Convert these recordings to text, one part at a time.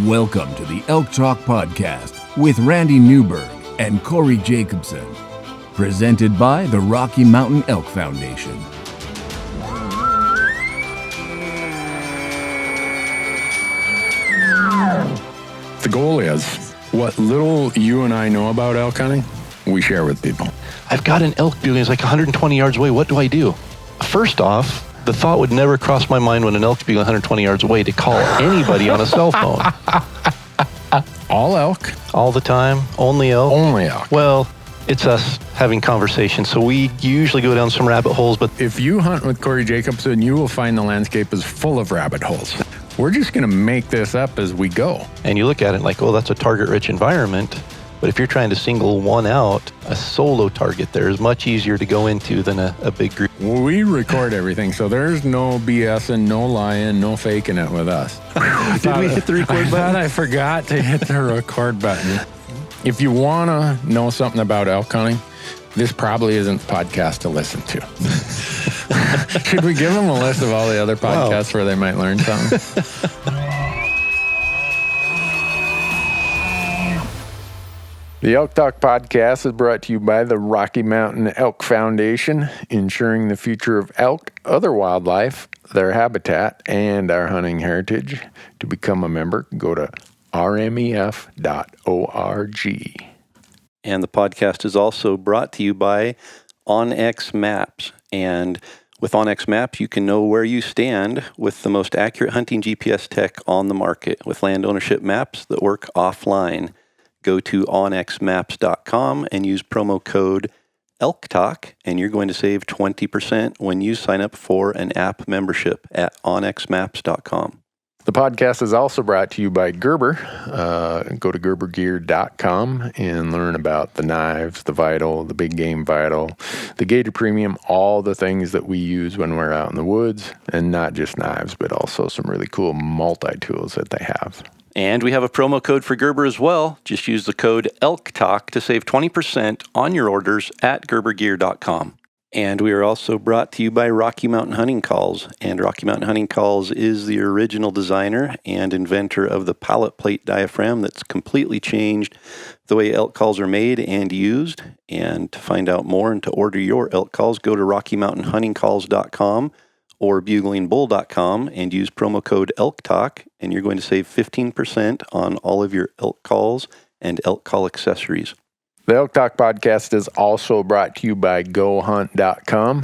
Welcome to the Elk Talk Podcast with Randy Newberg and Corey Jacobson. Presented by the Rocky Mountain Elk Foundation. The goal is, what little you and I know about elk hunting, we share with people. I've got an elk bugle, it's like 120 yards away. What do I do? First off, the thought would never cross my mind when an elk's bugle 120 yards away to call anybody on a cell phone. All elk? All the time? Only elk? Only elk. Well, it's us having conversations, so we usually go down some rabbit holes, but If you hunt with Corey Jacobson, you will find the landscape is full of rabbit holes. We're just going to make this up as we go. and you look at it like, oh, that's a target-rich environment. But if you're trying to single one out, a solo target there is much easier to go into than a big group. We record everything, so there's no BSing, no lying, no faking it with us. Did we hit the record I thought button? I forgot to hit the record button. If you want to know something about elk hunting, this probably isn't the podcast to listen to. Should we give them a list of all the other podcasts where they might learn something? The Elk Talk Podcast is brought to you by the Rocky Mountain Elk Foundation, ensuring the future of elk, other wildlife, their habitat, and our hunting heritage. To become a member, go to rmef.org. And the podcast is also brought to you by onX Maps. And with onX Maps, you can know where you stand with the most accurate hunting GPS tech on the market with land ownership maps that work offline. Go to onxmaps.com and use promo code ELKTALK, and you're going to save 20% when you sign up for an app membership at onxmaps.com. The podcast is also brought to you by Gerber. Go to gerbergear.com and learn about the knives, the Vital, the Big Game Vital, the Gator Premium, all the things that we use when we're out in the woods, and not just knives, but also some really cool multi-tools that they have. And we have a promo code for Gerber as well. Just use the code ELKTALK to save 20% on your orders at gerbergear.com. And we are also brought to you by Rocky Mountain Hunting Calls. And Rocky Mountain Hunting Calls is the original designer and inventor of the pallet plate diaphragm that's completely changed the way elk calls are made and used. And to find out more and to order your elk calls, go to RockyMountainHuntingCalls.com or buglingbull.com and use promo code ELKTALK, and you're going to save 15% on all of your elk calls and elk call accessories. The Elk Talk Podcast is also brought to you by GoHunt.com.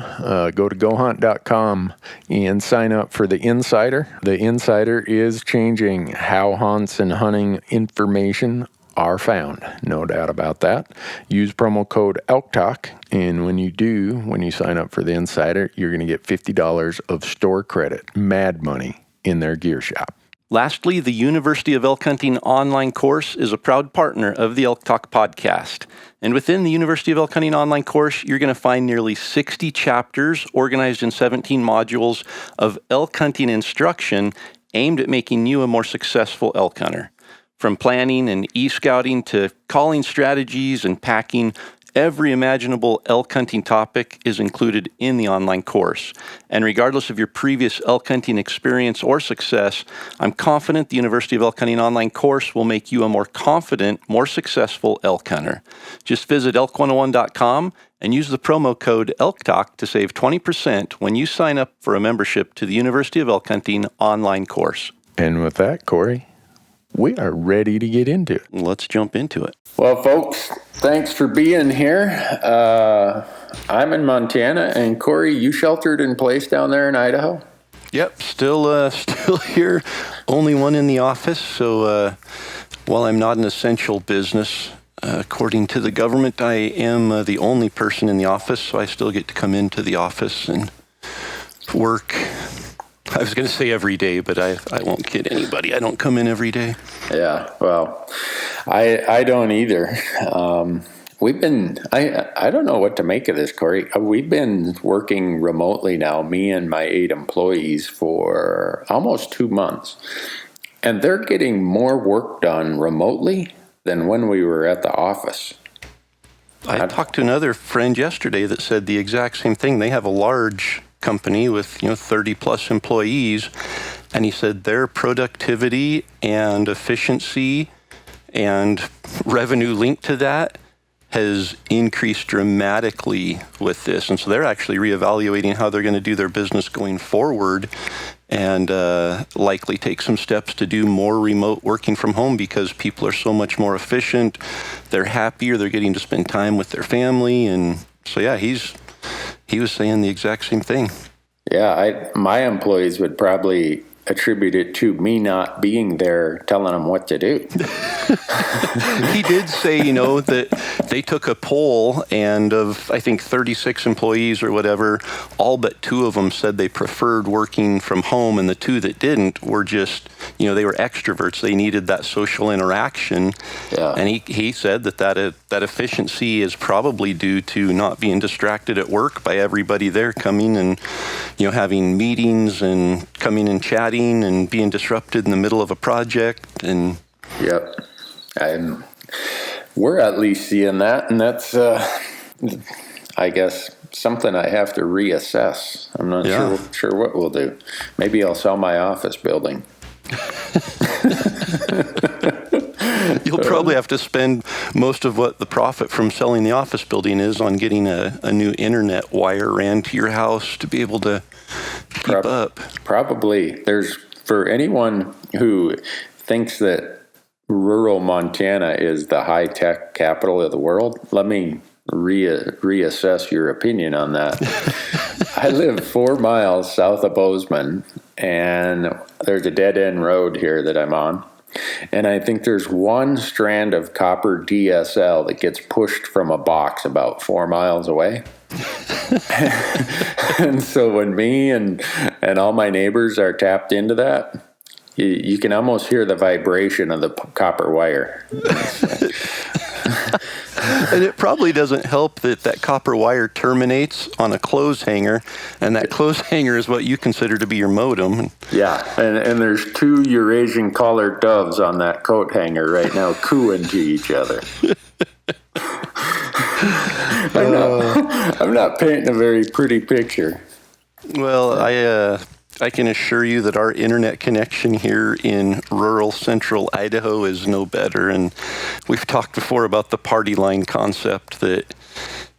Go to GoHunt.com and sign up for the Insider. The Insider is changing how hunts and hunting information are found. No doubt about that. Use promo code ELKTALK, and when you sign up for the Insider, you're going to get $50 of store credit, mad money, in their gear shop. Lastly, the University of Elk Hunting online course is a proud partner of the Elk Talk podcast. And within the University of Elk Hunting online course, you're going to find nearly 60 chapters organized in 17 modules of elk hunting instruction aimed at making you a more successful elk hunter. From planning and e-scouting to calling strategies and packing, every imaginable elk hunting topic is included in the online course. And regardless of your previous elk hunting experience or success, I'm confident the University of Elk Hunting online course will make you a more confident, more successful elk hunter. Just visit elk101.com and use the promo code ELKTALK to save 20% when you sign up for a membership to the University of Elk Hunting online course. And with that, Corey, we are ready to get into it. Let's jump into it. Well, folks, thanks for being here. I'm in Montana, and Corey, you sheltered in place down there in Idaho? Yep, still here. Only one in the office. So while I'm not an essential business, according to the government, I am the only person in the office. So I still get to come into the office and work. I was going to say every day, but I won't kid anybody. I don't come in every day. Yeah, well, I don't either. We've been, I don't know what to make of this, Corey. We've been working remotely now, me and my 8 employees, for almost 2 months. And they're getting more work done remotely than when we were at the office. I talked to another friend yesterday that said the exact same thing. They have a large company with 30 plus employees, And he said their productivity and efficiency and revenue linked to that has increased dramatically with this. And so they're actually reevaluating how they're going to do their business going forward, and likely take some steps to do more remote working from home because people are so much more efficient. They're happier. They're getting to spend time with their family. And so, yeah, he was saying the exact same thing. Yeah, my employees would probably attribute it to me not being there telling them what to do. He did say, that they took a poll, and of, I think, 36 employees or whatever, all but 2 of them said they preferred working from home, and the 2 that didn't were just, they were extroverts. They needed that social interaction. Yeah. And he said that efficiency is probably due to not being distracted at work by everybody there coming and, having meetings and coming and chatting and being disrupted in the middle of a project. And yep. We're at least seeing that, and that's, I guess, something I have to reassess. I'm not sure what we'll do. Maybe I'll sell my office building. You'll probably have to spend most of what the profit from selling the office building is on getting a new internet wire ran to your house to be able to keep up. Probably. For anyone who thinks that rural Montana is the high-tech capital of the world, let me reassess your opinion on that. I live 4 miles south of Bozeman, and there's a dead-end road here that I'm on. And I think there's one strand of copper DSL that gets pushed from a box about 4 miles away. And so when me and all my neighbors are tapped into that, you can almost hear the vibration of the copper wire. And it probably doesn't help that copper wire terminates on a clothes hanger, and that clothes hanger is what you consider to be your modem. Yeah, and there's 2 Eurasian collared doves on that coat hanger right now cooing to each other. I'm not painting a very pretty picture. Well, I can assure you that our internet connection here in rural central Idaho is no better. And we've talked before about the party line concept that,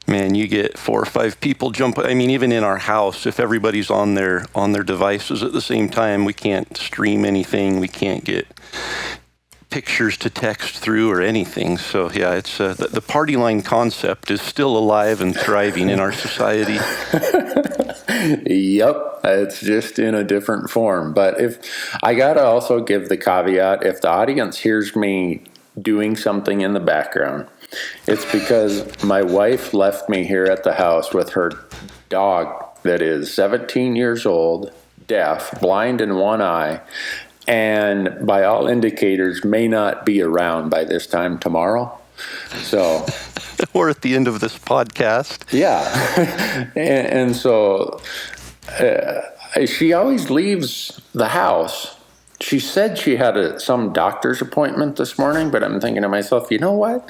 man, you get 4 or 5 people jump. I mean, even in our house, if everybody's on their devices at the same time, we can't stream anything. We can't get pictures to text through or anything. So yeah, it's the party line concept is still alive and thriving in our society. Yep, it's just in a different form. But if I gotta also give the caveat, if the audience hears me doing something in the background, it's because my wife left me here at the house with her dog that is 17 years old, deaf, blind in one eye, and by all indicators may not be around by this time tomorrow. So, or at the end of this podcast. Yeah. and so she always leaves the house. She said she had some doctor's appointment this morning, but I'm thinking to myself, you know what?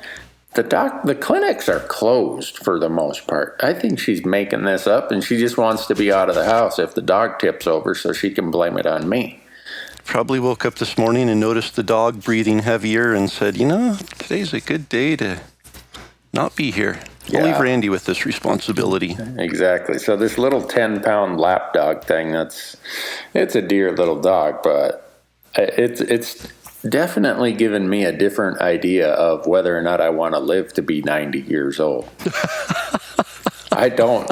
The clinics are closed for the most part. I think she's making this up, and she just wants to be out of the house if the dog tips over so she can blame it on me. Probably woke up this morning and noticed the dog breathing heavier and said, today's a good day to not be here. Yeah. I'll leave Randy with this responsibility. Exactly. So this little 10-pound lap dog thing, it's a dear little dog, but it's definitely given me a different idea of whether or not I want to live to be 90 years old. I don't.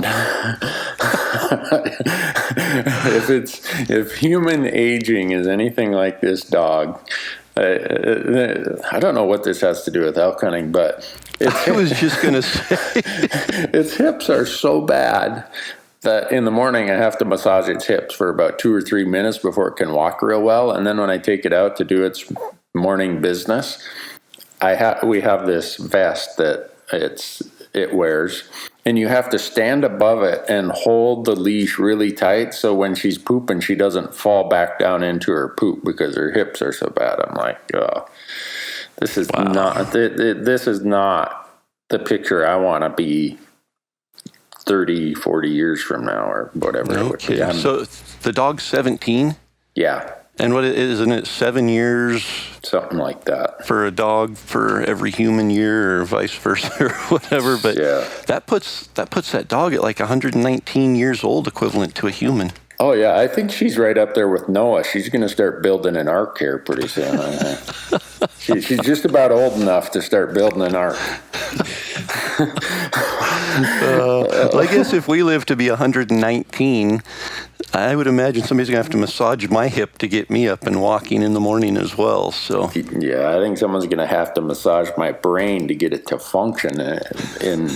If human aging is anything like this dog, I don't know what this has to do with elk hunting, but I was just going to say its hips are so bad that in the morning I have to massage its hips for about 2 or 3 minutes before it can walk real well, and then when I take it out to do its morning business, we have this vest that it wears, and you have to stand above it and hold the leash really tight so when she's pooping she doesn't fall back down into her poop because her hips are so bad. I'm like, this is not the picture I want to be 30, 40 years from now or whatever. Okay. So the dog's 17? Yeah. And what isn't it, 7 years? Something like that. For a dog for every human year or vice versa or whatever. But yeah. that puts that dog at like 119 years old, equivalent to a human. Oh, yeah. I think she's right up there with Noah. She's going to start building an ark here pretty soon. I think. She's just about old enough to start building an ark. Well, I guess if we live to be 119, I would imagine somebody's going to have to massage my hip to get me up and walking in the morning as well. So yeah, I think someone's going to have to massage my brain to get it to function in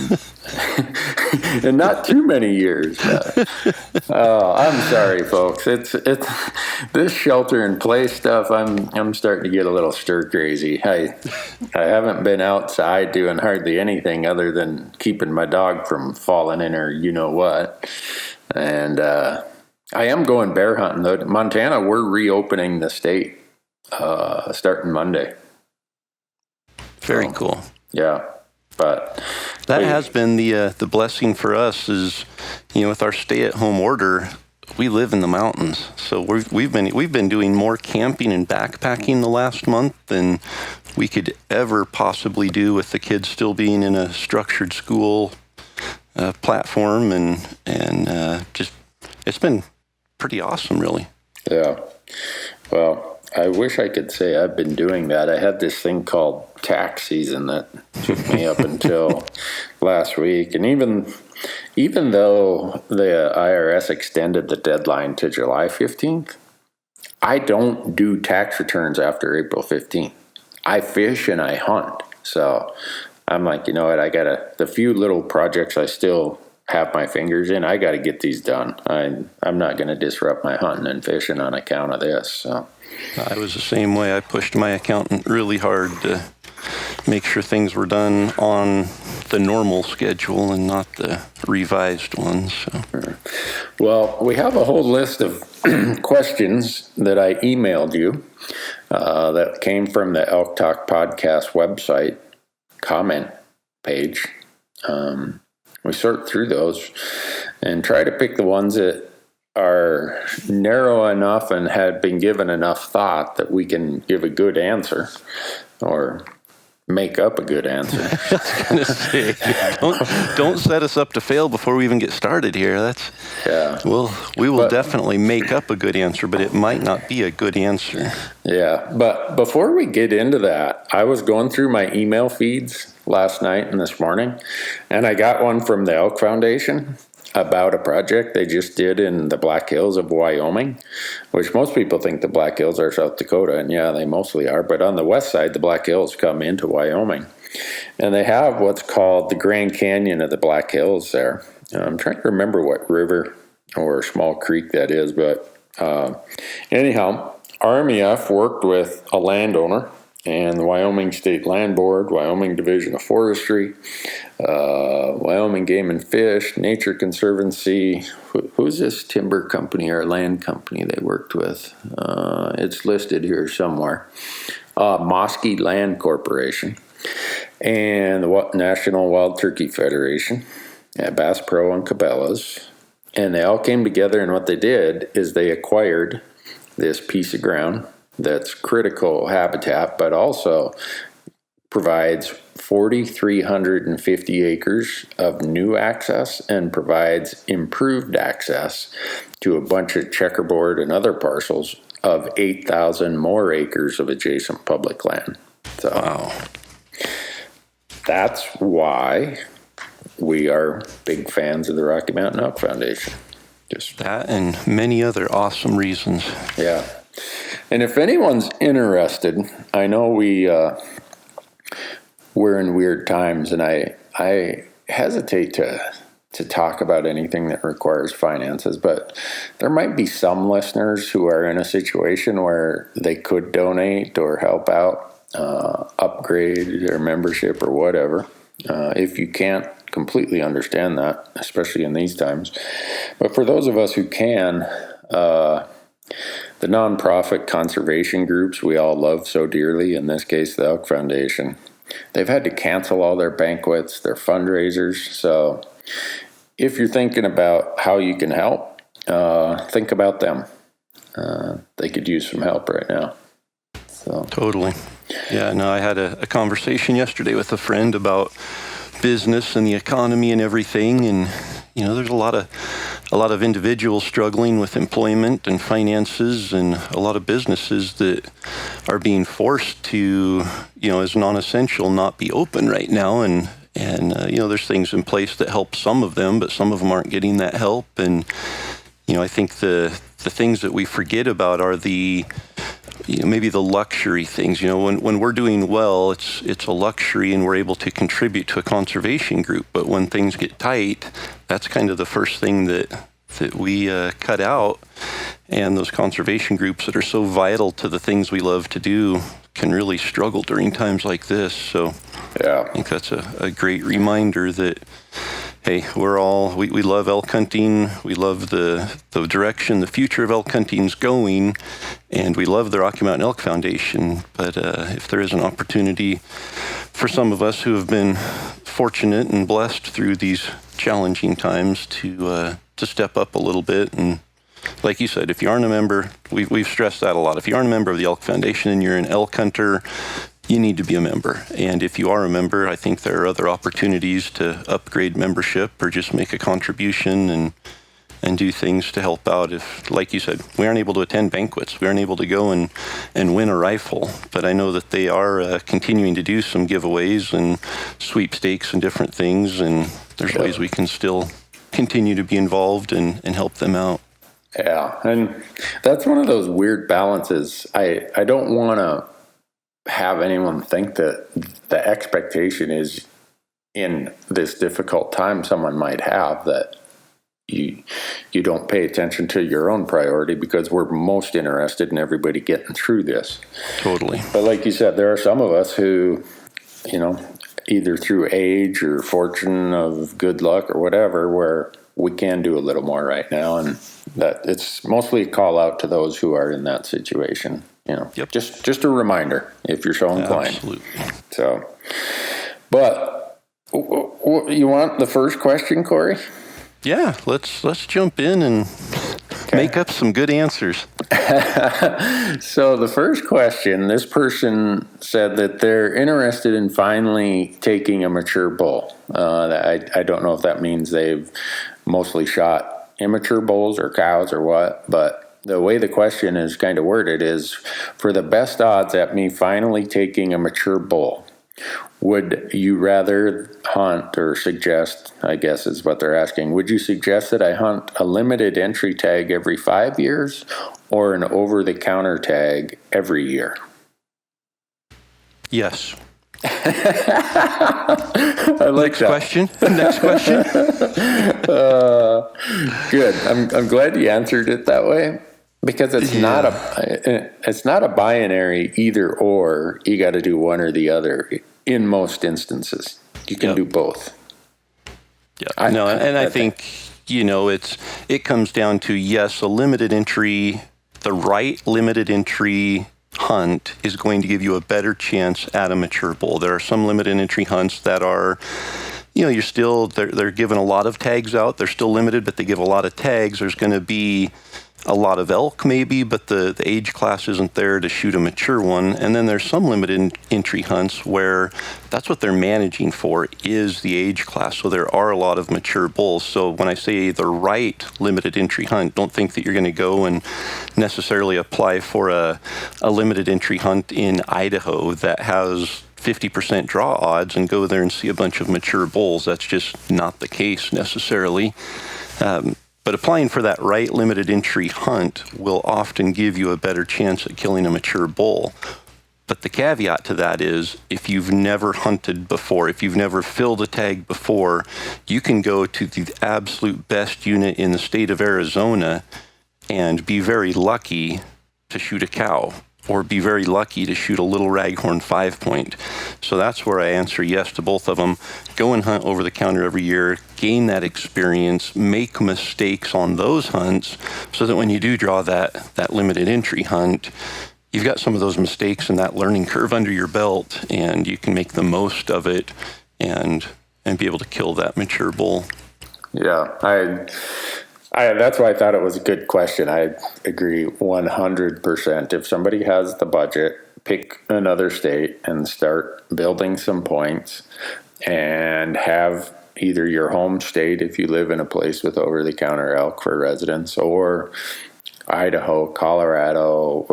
not too many years. I'm sorry, folks. It's this shelter in place stuff. I'm starting to get a little stir crazy. I haven't been outside doing hardly anything other than keeping my dog from falling in her you know what, and I am going bear hunting though. Montana, we're reopening the state starting Monday. Very cool. Yeah, but that has been the blessing for us is, with our stay-at-home order, we live in the mountains, so we've been doing more camping and backpacking the last month than we could ever possibly do with the kids still being in a structured school platform, and just it's been pretty awesome, really. Yeah. Well, I wish I could say I've been doing that. I had this thing called tax season that took me up until last week. And even though the IRS extended the deadline to July 15th, I don't do tax returns after April 15th. I fish and I hunt. So I'm like, you know what? The few little projects I still have my fingers in, I got to get these done. I'm not going to disrupt my hunting and fishing on account of this. So I was the same way. I pushed my accountant really hard to make sure things were done on the normal schedule and not the revised ones. So. Well, we have a whole list of questions that I emailed you that came from the Elk Talk podcast website comment page. We sort through those and try to pick the ones that are narrow enough and had been given enough thought that we can give a good answer or make up a good answer. I was going to say, don't set us up to fail before we even get started here. We will definitely make up a good answer, but it might not be a good answer. Yeah, but before we get into that, I was going through my email feeds last night and this morning, and I got one from the Elk Foundation about a project they just did in the Black Hills of Wyoming, which most people think the Black Hills are South Dakota, and yeah, they mostly are, but on the west side, the Black Hills come into Wyoming, and they have what's called the Grand Canyon of the Black Hills there. I'm trying to remember what river or small creek that is, but anyhow, RMEF worked with a landowner and the Wyoming State Land Board, Wyoming Division of Forestry, Wyoming Game and Fish, Nature Conservancy. Who's this timber company or land company they worked with? It's listed here somewhere. Mosky Land Corporation and the National Wild Turkey Federation, Bass Pro and Cabela's. And they all came together, and what they did is they acquired this piece of ground that's critical habitat, but also provides 4,350 acres of new access and provides improved access to a bunch of checkerboard and other parcels of 8,000 more acres of adjacent public land. So wow. That's why we are big fans of the Rocky Mountain Elk Foundation. Just that and many other awesome reasons. Yeah. And if anyone's interested, I know we're in weird times, and I hesitate to talk about anything that requires finances, but there might be some listeners who are in a situation where they could donate or help out, upgrade their membership or whatever. If you can't, completely understand that, especially in these times. But for those of us who can, the nonprofit conservation groups we all love so dearly, in this case the Elk Foundation, they've had to cancel all their banquets, their fundraisers. So if you're thinking about how you can help, think about them. they could use some help right now. So Totally. Yeah, no, I had a conversation yesterday with a friend about business and the economy and everything, and there's a lot of individuals struggling with employment and finances, and a lot of businesses that are being forced to, as non-essential, not be open right now, and there's things in place that help some of them, but some of them aren't getting that help. And I think the things that we forget about are the maybe the luxury things. When we're doing well, it's a luxury and we're able to contribute to a conservation group. But when things get tight, that's kind of the first thing that we cut out. And those conservation groups that are so vital to the things we love to do can really struggle during times like this. So I think that's a great reminder that, hey, we love elk hunting. We love the direction the future of elk hunting's going, and we love the Rocky Mountain Elk Foundation. But if there is an opportunity for some of us who have been fortunate and blessed through these challenging times to step up a little bit, and like you said, if you aren't a member, we've stressed that a lot. If you aren't a member of the Elk Foundation and you're an elk hunter, you need to be a member. And if you are a member, I think there are other opportunities to upgrade membership or just make a contribution and do things to help out. If, like you said, we aren't able to attend banquets, we aren't able to go and win a rifle, but I know that they are continuing to do some giveaways and sweepstakes and different things, and there's ways we can still continue to be involved and help them out. Yeah, and that's one of those weird balances. I don't want to have anyone think that the expectation is in this difficult time someone might have that you don't pay attention to your own priority, because we're most interested in everybody getting through this. Totally. But like you said, there are some of us who, either through age or fortune of good luck or whatever, where we can do a little more right now, and that it's mostly a call out to those who are in that situation. Yep. Just a reminder if you're so inclined. Absolutely. So, but you want the first question, Corey? Yeah, let's jump in and make up some good answers. So the first question, this person said that they're interested in finally taking a mature bull. I don't know if that means they've mostly shot immature bulls or cows or what, but the way the question is kind of worded is, for the best odds at me finally taking a mature bull, would you rather hunt, or suggest, I guess is what they're asking, would you suggest that I hunt a limited entry tag every 5 years or an over-the-counter tag every year? Yes. I like Next question. Good. I'm glad you answered it that way, because it's not a binary either or. You got to do one or the other. In most instances, you can do both. Yeah. I think it comes down to, yes, a limited entry, the right limited entry hunt is going to give you a better chance at a mature bull. There are some limited entry hunts that are, they're giving a lot of tags out. They're still limited, but they give a lot of tags. There's going to be a lot of elk maybe, but the age class isn't there to shoot a mature one. And then there's some limited entry hunts where that's what they're managing for, is the age class. So there are a lot of mature bulls. So when I say the right limited entry hunt, don't think that you're going to go and necessarily apply for a limited entry hunt in Idaho that has 50% draw odds and go there and see a bunch of mature bulls. That's just not the case necessarily. But applying for that right limited entry hunt will often give you a better chance at killing a mature bull. But the caveat to that is, if you've never hunted before, if you've never filled a tag before, you can go to the absolute best unit in the state of Arizona and be very lucky to shoot a cow, or be very lucky to shoot a little raghorn 5-point. So that's where I answer yes to both of them. Go and hunt over the counter every year, gain that experience, make mistakes on those hunts, so that when you do draw that limited entry hunt, you've got some of those mistakes and that learning curve under your belt, and you can make the most of it and be able to kill that mature bull. Yeah, That's why I thought it was a good question. I agree 100%. If somebody has the budget, pick another state and start building some points and have either your home state if you live in a place with over-the-counter elk for residents, or Idaho, Colorado,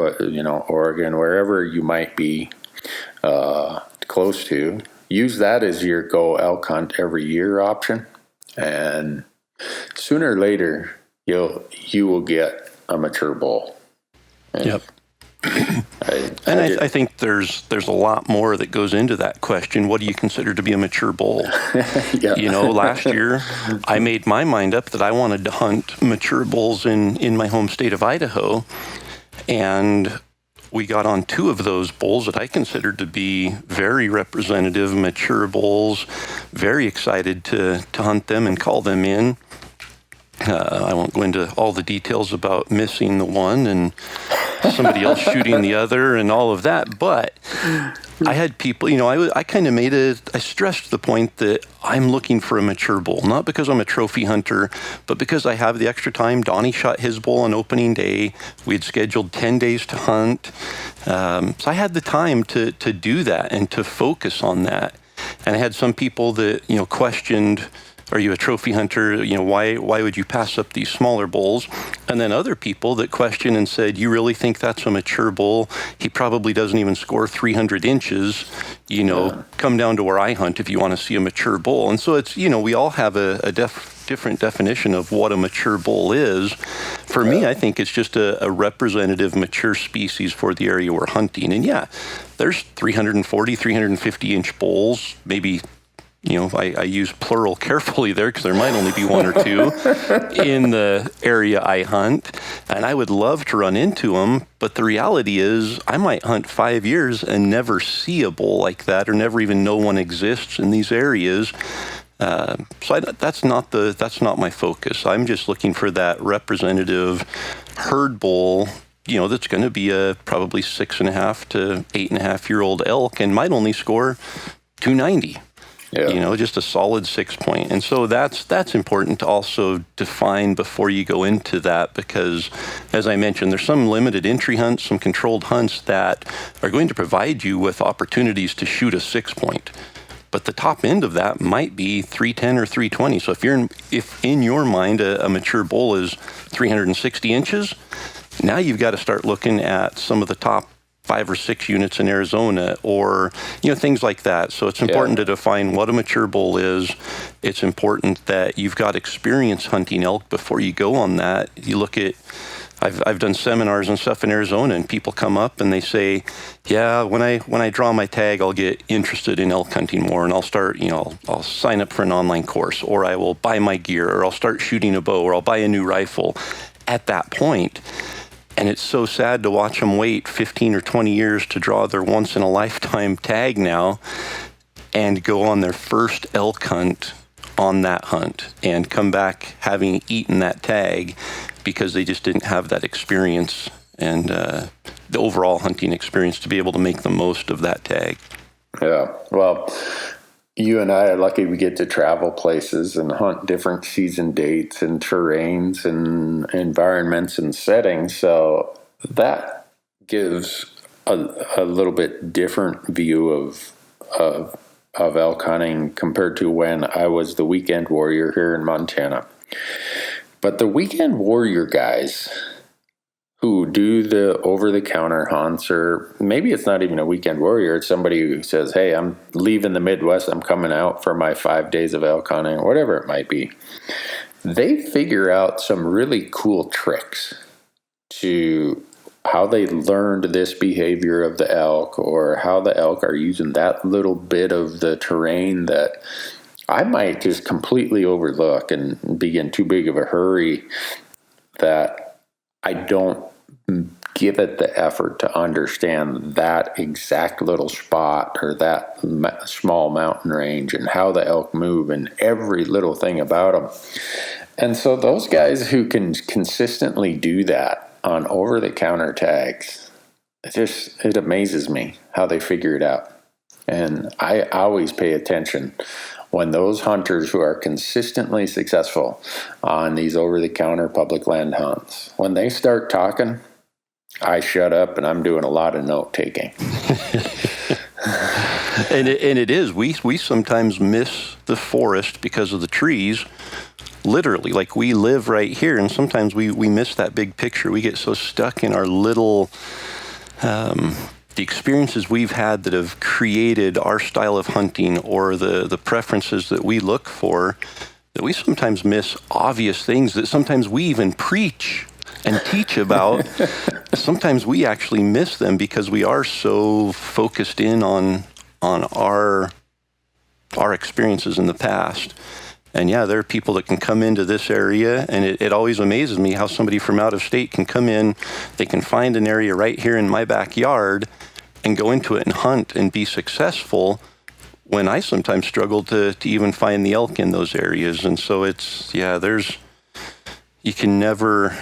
Oregon, wherever you might be close to. Use that as your go elk hunt every year option, and sooner or later you will get a mature bull. And yep. I think there's a lot more that goes into that question. What do you consider to be a mature bull? Yeah. Last year I made my mind up that I wanted to hunt mature bulls in my home state of Idaho, and we got on 2 of those bulls that I considered to be very representative mature bulls. Very excited to hunt them and call them in. I won't go into all the details about missing the one and somebody else shooting the other and all of that, but I had people, I kind of I stressed the point that I'm looking for a mature bull, not because I'm a trophy hunter, but because I have the extra time. Donnie shot his bull on opening day. We had scheduled 10 days to hunt. So I had the time to do that and to focus on that. And I had some people that, questioned, are you a trophy hunter? Why would you pass up these smaller bulls? And then other people that questioned and said, you really think that's a mature bull? He probably doesn't even score 300 inches. Come down to where I hunt if you want to see a mature bull. And so it's, we all have a different definition of what a mature bull is. For me, I think it's just a representative mature species for the area we're hunting. And yeah, there's 340, 350 inch bulls, maybe. I use plural carefully there because there might only be 1 or 2 in the area I hunt, and I would love to run into them, but the reality is I might hunt 5 years and never see a bull like that, or never even know one exists in these areas. So that's not my focus. I'm just looking for that representative herd bull, that's going to be a probably 6.5 to 8.5 year old elk and might only score 290. Yeah. Just a solid 6 point. And so that's important to also define before you go into that, because as I mentioned, there's some limited entry hunts, some controlled hunts that are going to provide you with opportunities to shoot a 6 point. But the top end of that might be 310 or 320. So if in your mind a mature bull is 360 inches, now you've got to start looking at some of the top 5 or 6 units in Arizona, or things like that. So it's important to define what a mature bull is. It's important that you've got experience hunting elk before you go on that. You look at, I've done seminars and stuff in Arizona, and people come up and they say, yeah, when I draw my tag, I'll get interested in elk hunting more, and I'll start, I'll sign up for an online course, or I will buy my gear, or I'll start shooting a bow, or I'll buy a new rifle at that point. And it's so sad to watch them wait 15 or 20 years to draw their once-in-a-lifetime tag now and go on their first elk hunt on that hunt and come back having eaten that tag because they just didn't have that experience and the overall hunting experience to be able to make the most of that tag. Yeah, well, you and I are lucky we get to travel places and hunt different season dates and terrains and environments and settings. So that gives a little bit different view of elk hunting compared to when I was the weekend warrior here in Montana. But the weekend warrior guys who do the over-the-counter hunts, or maybe it's not even a weekend warrior, it's somebody who says, hey, I'm leaving the Midwest, I'm coming out for my 5 days of elk hunting, or whatever it might be. They figure out some really cool tricks to how they learned this behavior of the elk, or how the elk are using that little bit of the terrain that I might just completely overlook and be in too big of a hurry that I don't give it the effort to understand that exact little spot or that small mountain range and how the elk move and every little thing about them. And so those guys who can consistently do that on over-the-counter tags, it amazes me how they figure it out. And I always pay attention when those hunters who are consistently successful on these over-the-counter public land hunts, when they start talking, I shut up and I'm doing a lot of note-taking. And it is. We sometimes miss the forest because of the trees. Literally, like we live right here, and sometimes we miss that big picture. We get so stuck in our little, the experiences we've had that have created our style of hunting or the preferences that we look for, that we sometimes miss obvious things that sometimes we even preach and teach about. Sometimes we actually miss them because we are so focused in on our experiences in the past. And yeah, there are people that can come into this area, and it always amazes me how somebody from out of state can come in, they can find an area right here in my backyard and go into it and hunt and be successful, when I sometimes struggle to even find the elk in those areas. And so you can never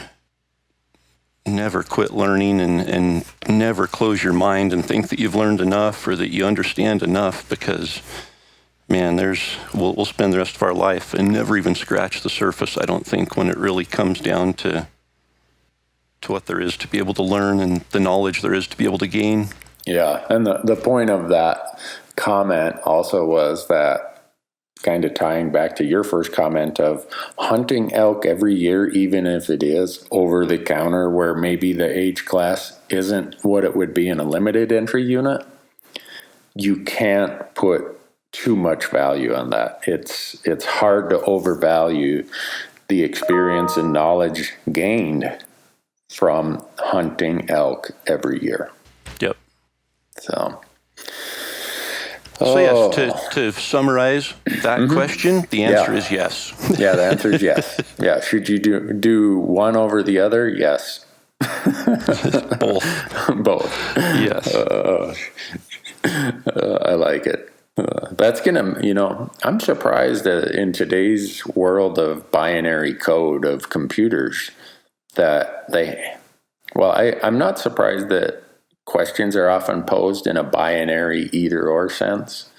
quit learning and never close your mind and think that you've learned enough or that you understand enough, because man, we'll spend the rest of our life and never even scratch the surface, I don't think, when it really comes down to what there is to be able to learn and the knowledge there is to be able to gain. Yeah, and the point of that comment also was that, kind of tying back to your first comment of hunting elk every year, even if it is over the counter where maybe the age class isn't what it would be in a limited entry unit, you can't put too much value on that. It's hard to overvalue the experience and knowledge gained from hunting elk every year. Yep. So yes, to summarize that question, the answer is yes. Yeah, the answer is yes. Yeah, should you do one over the other? Yes. Both. Yes. I like it. That's gonna, I'm surprised that in today's world of binary code of computers that I'm not surprised that questions are often posed in a binary either or sense,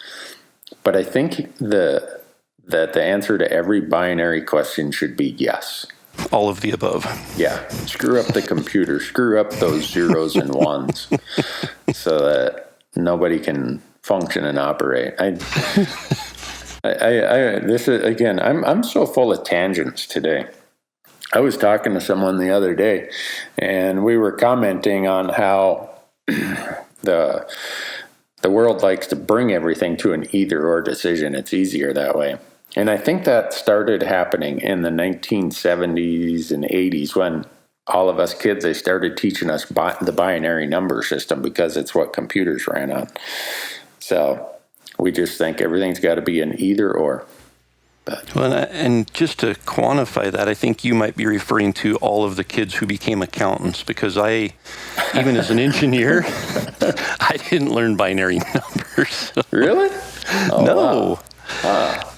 but I think that the answer to every binary question should be yes. All of the above. Yeah. Screw up the computer, screw up those zeros and ones so that nobody can function and operate. This is, again, I'm so full of tangents today. I was talking to someone the other day, and we were commenting on how the world likes to bring everything to an either or decision. It's easier that way. And I think that started happening in the 1970s and 80s when all of us kids, they started teaching us the binary number system because it's what computers ran on. So we just think everything's got to be an either or. Well, and just to quantify that, I think you might be referring to all of the kids who became accountants, because even as an engineer, I didn't learn binary numbers. So. Really? Oh, no.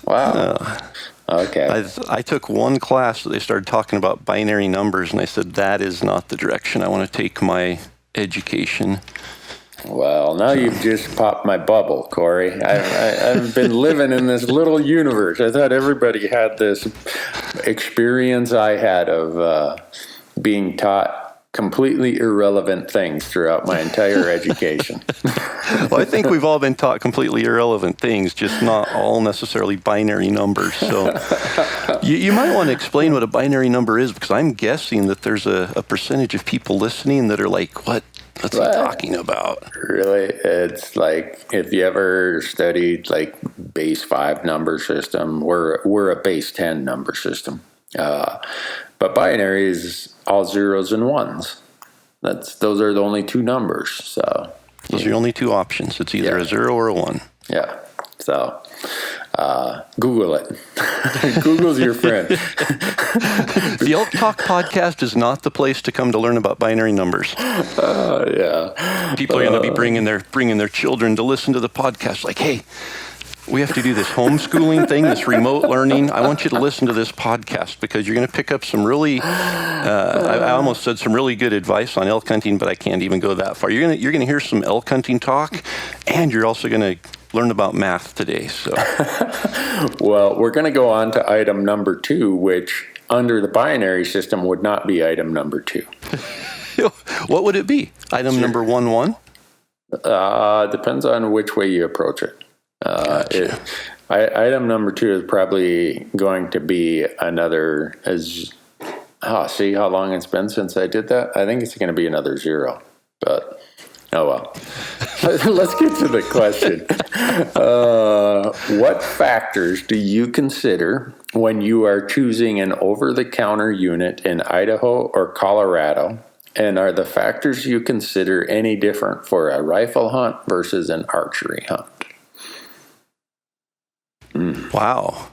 Wow. Okay. I took one class that they started talking about binary numbers, and I said, that is not the direction I want to take my education. Well, now you've just popped my bubble, Corey. I've been living in this little universe. I thought everybody had this experience I had of being taught completely irrelevant things throughout my entire education. Well, I think we've all been taught completely irrelevant things, just not all necessarily binary numbers. So you might want to explain what a binary number is, because I'm guessing that there's a percentage of people listening that are like, what's he talking about? Really? It's like, if you ever studied like base 5 number system, we're a base 10 number system. But binary is all zeros and ones. Those are the only two numbers. So those are the only two options. It's either a 0 or a 1. Yeah. So Google it. Google's your friend. The Elk Talk podcast is not the place to come to learn about binary numbers. Yeah. People are going to be bringing their children to listen to the podcast. Like, hey, we have to do this homeschooling thing, this remote learning. I want you to listen to this podcast because you're going to pick up some really, I almost said some really good advice on elk hunting, but I can't even go that far. You're going to hear some elk hunting talk, and you're also going to learn about math today. So, Well, we're going to go on to item number 2, which under the binary system would not be item number 2. what would it be? Item number 1. Depends on which way you approach it. Gotcha. Item number 2 is probably going to be another, see how long it's been since I did that? I think it's going to be another 0, but oh well. Let's get to the question. What factors do you consider when you are choosing an over-the-counter unit in Idaho or Colorado? And are the factors you consider any different for a rifle hunt versus an archery hunt? Wow.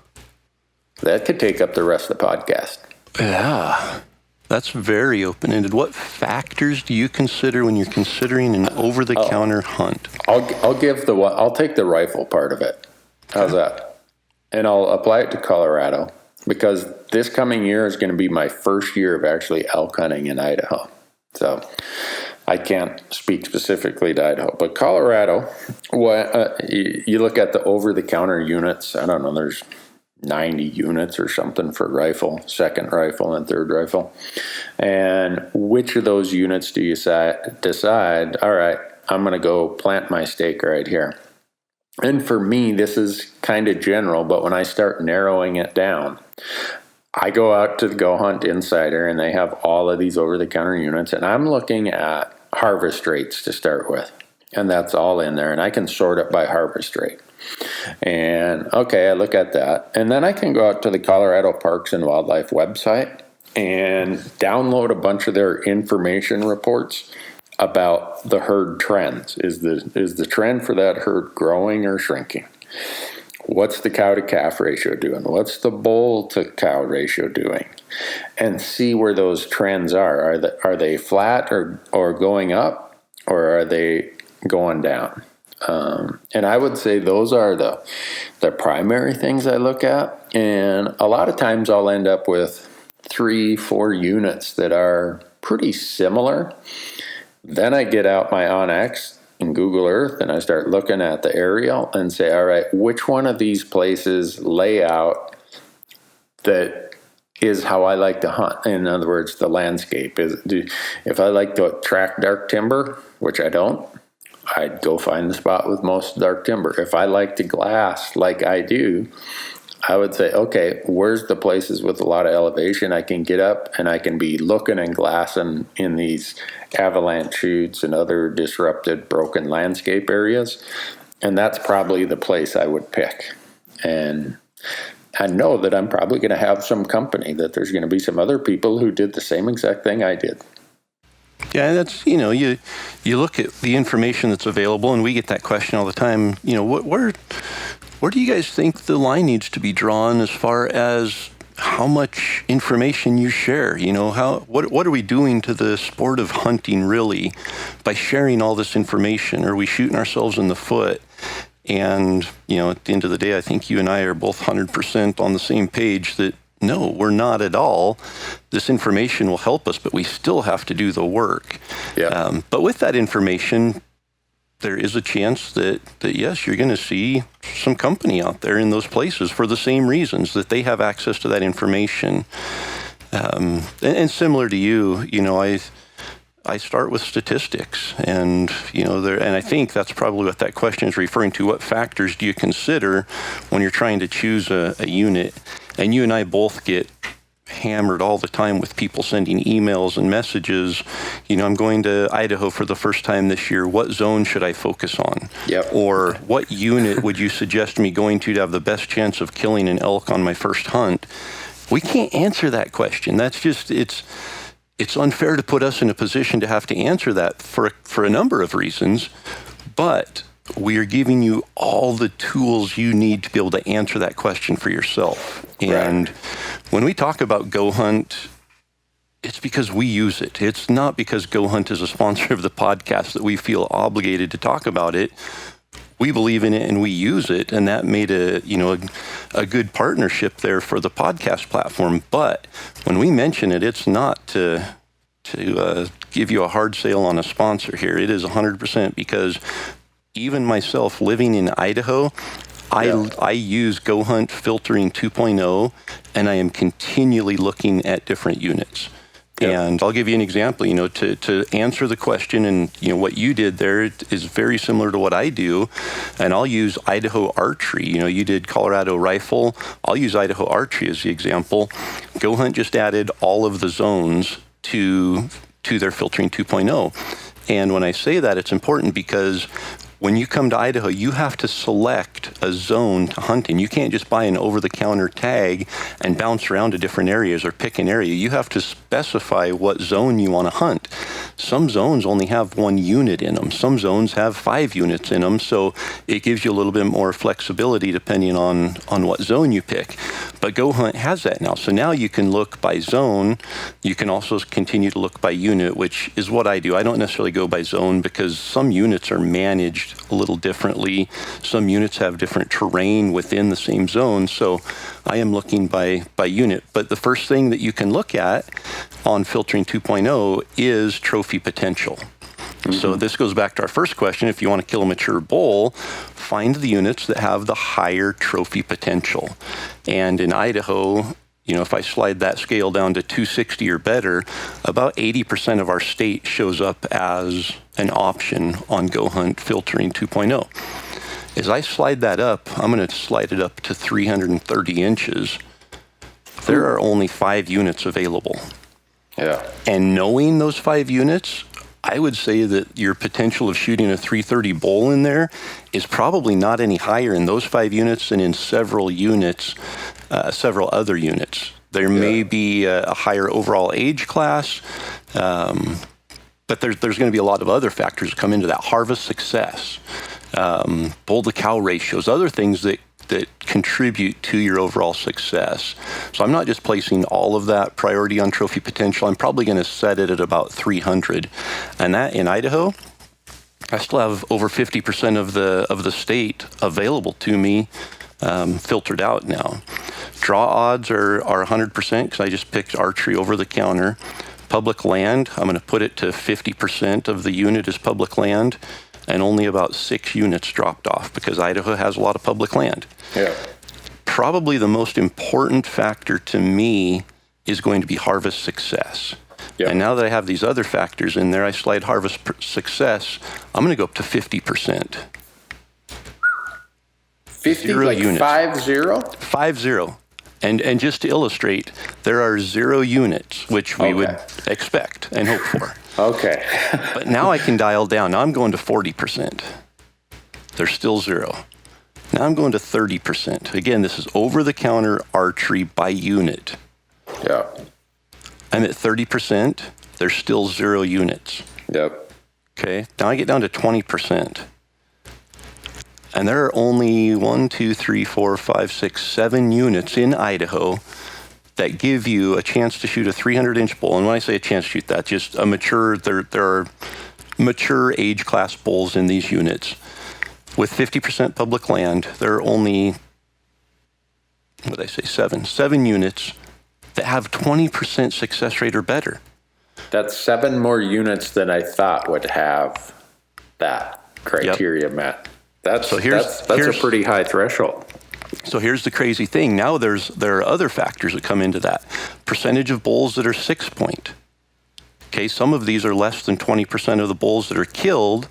That could take up the rest of the podcast. Yeah. That's very open-ended. What factors do you consider when you're considering an over-the-counter hunt? I'll take the rifle part of it. How's that? And I'll apply it to Colorado because this coming year is going to be my first year of actually elk hunting in Idaho. So I can't speak specifically to Idaho, but Colorado, you look at the over-the-counter units, I don't know, there's 90 units or something for rifle, second rifle and third rifle. And which of those units do you decide, all right, I'm going to go plant my stake right here? And for me, this is kind of general, but when I start narrowing it down, I go out to the Go Hunt Insider and they have all of these over-the-counter units, and I'm looking at harvest rates to start with. And that's all in there, and I can sort it by harvest rate. And okay, I look at that, and then I can go out to the Colorado Parks and Wildlife website and download a bunch of their information reports about the herd trends. Is the trend for that herd growing or shrinking? What's the cow to calf ratio doing? What's the bull to cow ratio doing? And see where those trends are. Are they flat or going up, or are they going down? And I would say those are the primary things I look at. And a lot of times I'll end up with 3-4 units that are pretty similar. Then I get out my OnX and Google Earth and I start looking at the aerial and say, all right, which one of these places layout that is how I like to hunt? In other words, the landscape. If I like to track dark timber, which I don't, I'd go find the spot with most dark timber. If I like to glass like I do, I would say, okay, where's the places with a lot of elevation I can get up and I can be looking and glassing in these avalanche chutes and other disrupted, broken landscape areas? And that's probably the place I would pick. And I know that I'm probably going to have some company, that there's going to be some other people who did the same exact thing I did. Yeah, that's, you look at the information that's available, and we get that question all the time, where do you guys think the line needs to be drawn as far as how much information you share? What are we doing to the sport of hunting really by sharing all this information? Are we shooting ourselves in the foot? And, at the end of the day, I think you and I are both 100% on the same page that no, we're not at all. This information will help us, but we still have to do the work. Yeah. But with that information, there is a chance that yes, you're going to see some company out there in those places for the same reasons that they have access to that information. And similar to you, I start with statistics, and and I think that's probably what that question is referring to. What factors do you consider when you're trying to choose a unit? And you and I both get hammered all the time with people sending emails and messages. I'm going to Idaho for the first time this year. What zone should I focus on? Yep. Or what unit would you suggest me going to have the best chance of killing an elk on my first hunt? We can't answer that question. That's just, it's unfair to put us in a position to have to answer that for a number of reasons, but we are giving you all the tools you need to be able to answer that question for yourself. And when we talk about Go Hunt, it's because we use it. It's not because Go Hunt is a sponsor of the podcast that we feel obligated to talk about it. We believe in it and we use it, and that made a good partnership there for the podcast platform. But when we mention it, it's not to give you a hard sale on a sponsor here. It is 100% because even myself living in Idaho, I use Go Hunt Filtering 2.0, and I am continually looking at different units. And I'll give you an example, to answer the question, and what you did there is very similar to what I do. And I'll use Idaho Archery. You did Colorado Rifle. I'll use Idaho Archery as the example. Go Hunt just added all of the zones to their Filtering 2.0. And when I say that, it's important because when you come to Idaho, you have to select a zone to hunt in. You can't just buy an over-the-counter tag and bounce around to different areas or pick an area. You have to specify what zone you want to hunt. Some zones only have 1 unit in them. Some zones have 5 units in them, so it gives you a little bit more flexibility depending on what zone you pick. But Go Hunt has that now. So now you can look by zone. You can also continue to look by unit, which is what I do. I don't necessarily go by zone because some units are managed a little differently. Some units have different terrain within the same zone. So I am looking by unit. But the first thing that you can look at on Filtering 2.0 is trophy potential. Mm-hmm. So this goes back to our first question. If you want to kill a mature bull, find the units that have the higher trophy potential. And in Idaho, if I slide that scale down to 260 or better, about 80% of our state shows up as an option on Go Hunt Filtering 2.0. As I slide that up, I'm going to slide it up to 330 inches. There are only 5 units available. Yeah. And knowing those 5 units, I would say that your potential of shooting a 330 bull in there is probably not any higher in those 5 units than in several other units. There may be a higher overall age class, but there's going to be a lot of other factors that come into that. Harvest success, bull to cow ratios, other things that contribute to your overall success. So I'm not just placing all of that priority on trophy potential. I'm probably going to set it at about 300. And that in Idaho, I still have over 50% of the state available to me, filtered out now. Draw odds are 100% because I just picked archery over the counter. Public land, I'm going to put it to 50% of the unit is public land, and only about 6 units dropped off because Idaho has a lot of public land. Yeah. Probably the most important factor to me is going to be harvest success. Yep. And now that I have these other factors in there, I slide harvest success, I'm going to go up to 50%. 50, like units. 50? 50. And just to illustrate, there are 0 units, which we would expect and hope for. Okay. But now I can dial down. Now I'm going to 40%. There's still 0. Now I'm going to 30%. Again, this is over-the-counter archery by unit. Yeah. I'm at 30%. There's still 0 units. Yep. Okay. Now I get down to 20%. And there are only 1, 2, 3, 4, 5, 6, 7 units in Idaho that give you a chance to shoot a 300-inch bull. And when I say a chance to shoot that, just a mature, there are mature age class bulls in these units. With 50% public land, there are only, 7 units that have 20% success rate or better. That's 7 more units than I thought would have that criteria met. That's a pretty high threshold. So here's the crazy thing. Now there are other factors that come into that. Percentage of bulls that are 6-point. Okay, some of these are less than 20% of the bulls that are killed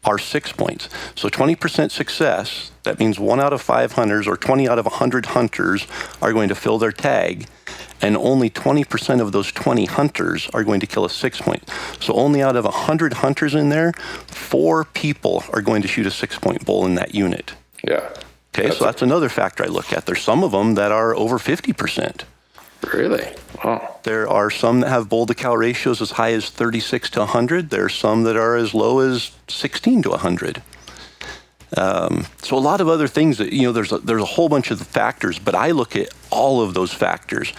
are 6 points. So 20% success, that means 1 out of 5 hunters or 20 out of 100 hunters are going to fill their tag, and only 20% of those 20 hunters are going to kill a 6-point. So only out of 100 hunters in there, 4 people are going to shoot a 6-point bull in that unit. Yeah. Okay, so that's another factor I look at. There's some of them that are over 50%. Really? Wow. There are some that have bull to cow ratios as high as 36 to 100. There are some that are as low as 16 to 100. So a lot of other things that, there's a whole bunch of factors, but I look at all of those factors,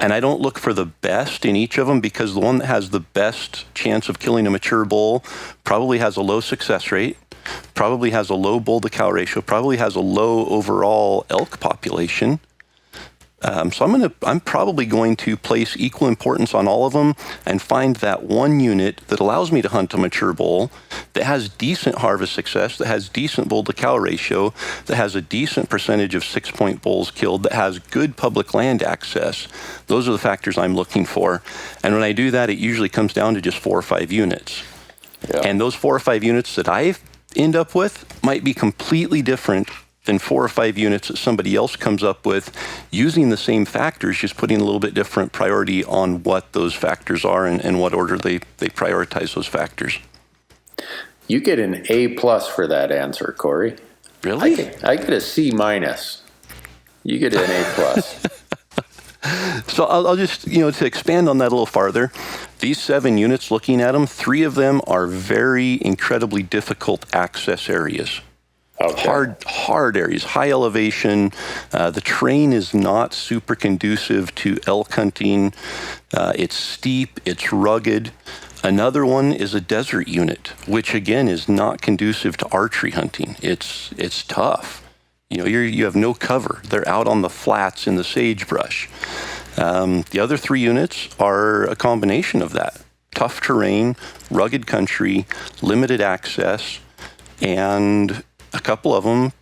and I don't look for the best in each of them, because the one that has the best chance of killing a mature bull probably has a low success rate, probably has a low bull to cow ratio, probably has a low overall elk population. So I'm probably going to place equal importance on all of them and find that one unit that allows me to hunt a mature bull, that has decent harvest success, that has decent bull to cow ratio, that has a decent percentage of 6-point bulls killed, that has good public land access. Those are the factors I'm looking for. And when I do that, it usually comes down to just 4 or 5 units. Yeah. And those 4 or 5 units that I end up with might be completely different than 4 or 5 units that somebody else comes up with using the same factors, just putting a little bit different priority on what those factors are and what order they prioritize those factors. You get an A+ for that answer, Corey. Really? I get a C-. You get an A+. So I'll just, to expand on that a little farther, these 7 units, looking at them, 3 of them are very incredibly difficult access areas. Okay. Hard areas, high elevation. The terrain is not super conducive to elk hunting. It's steep, it's rugged. Another one is a desert unit, which again is not conducive to archery hunting. It's tough. You have no cover. They're out on the flats in the sagebrush. The other 3 units are a combination of that. Tough terrain, rugged country, limited access, and a couple of them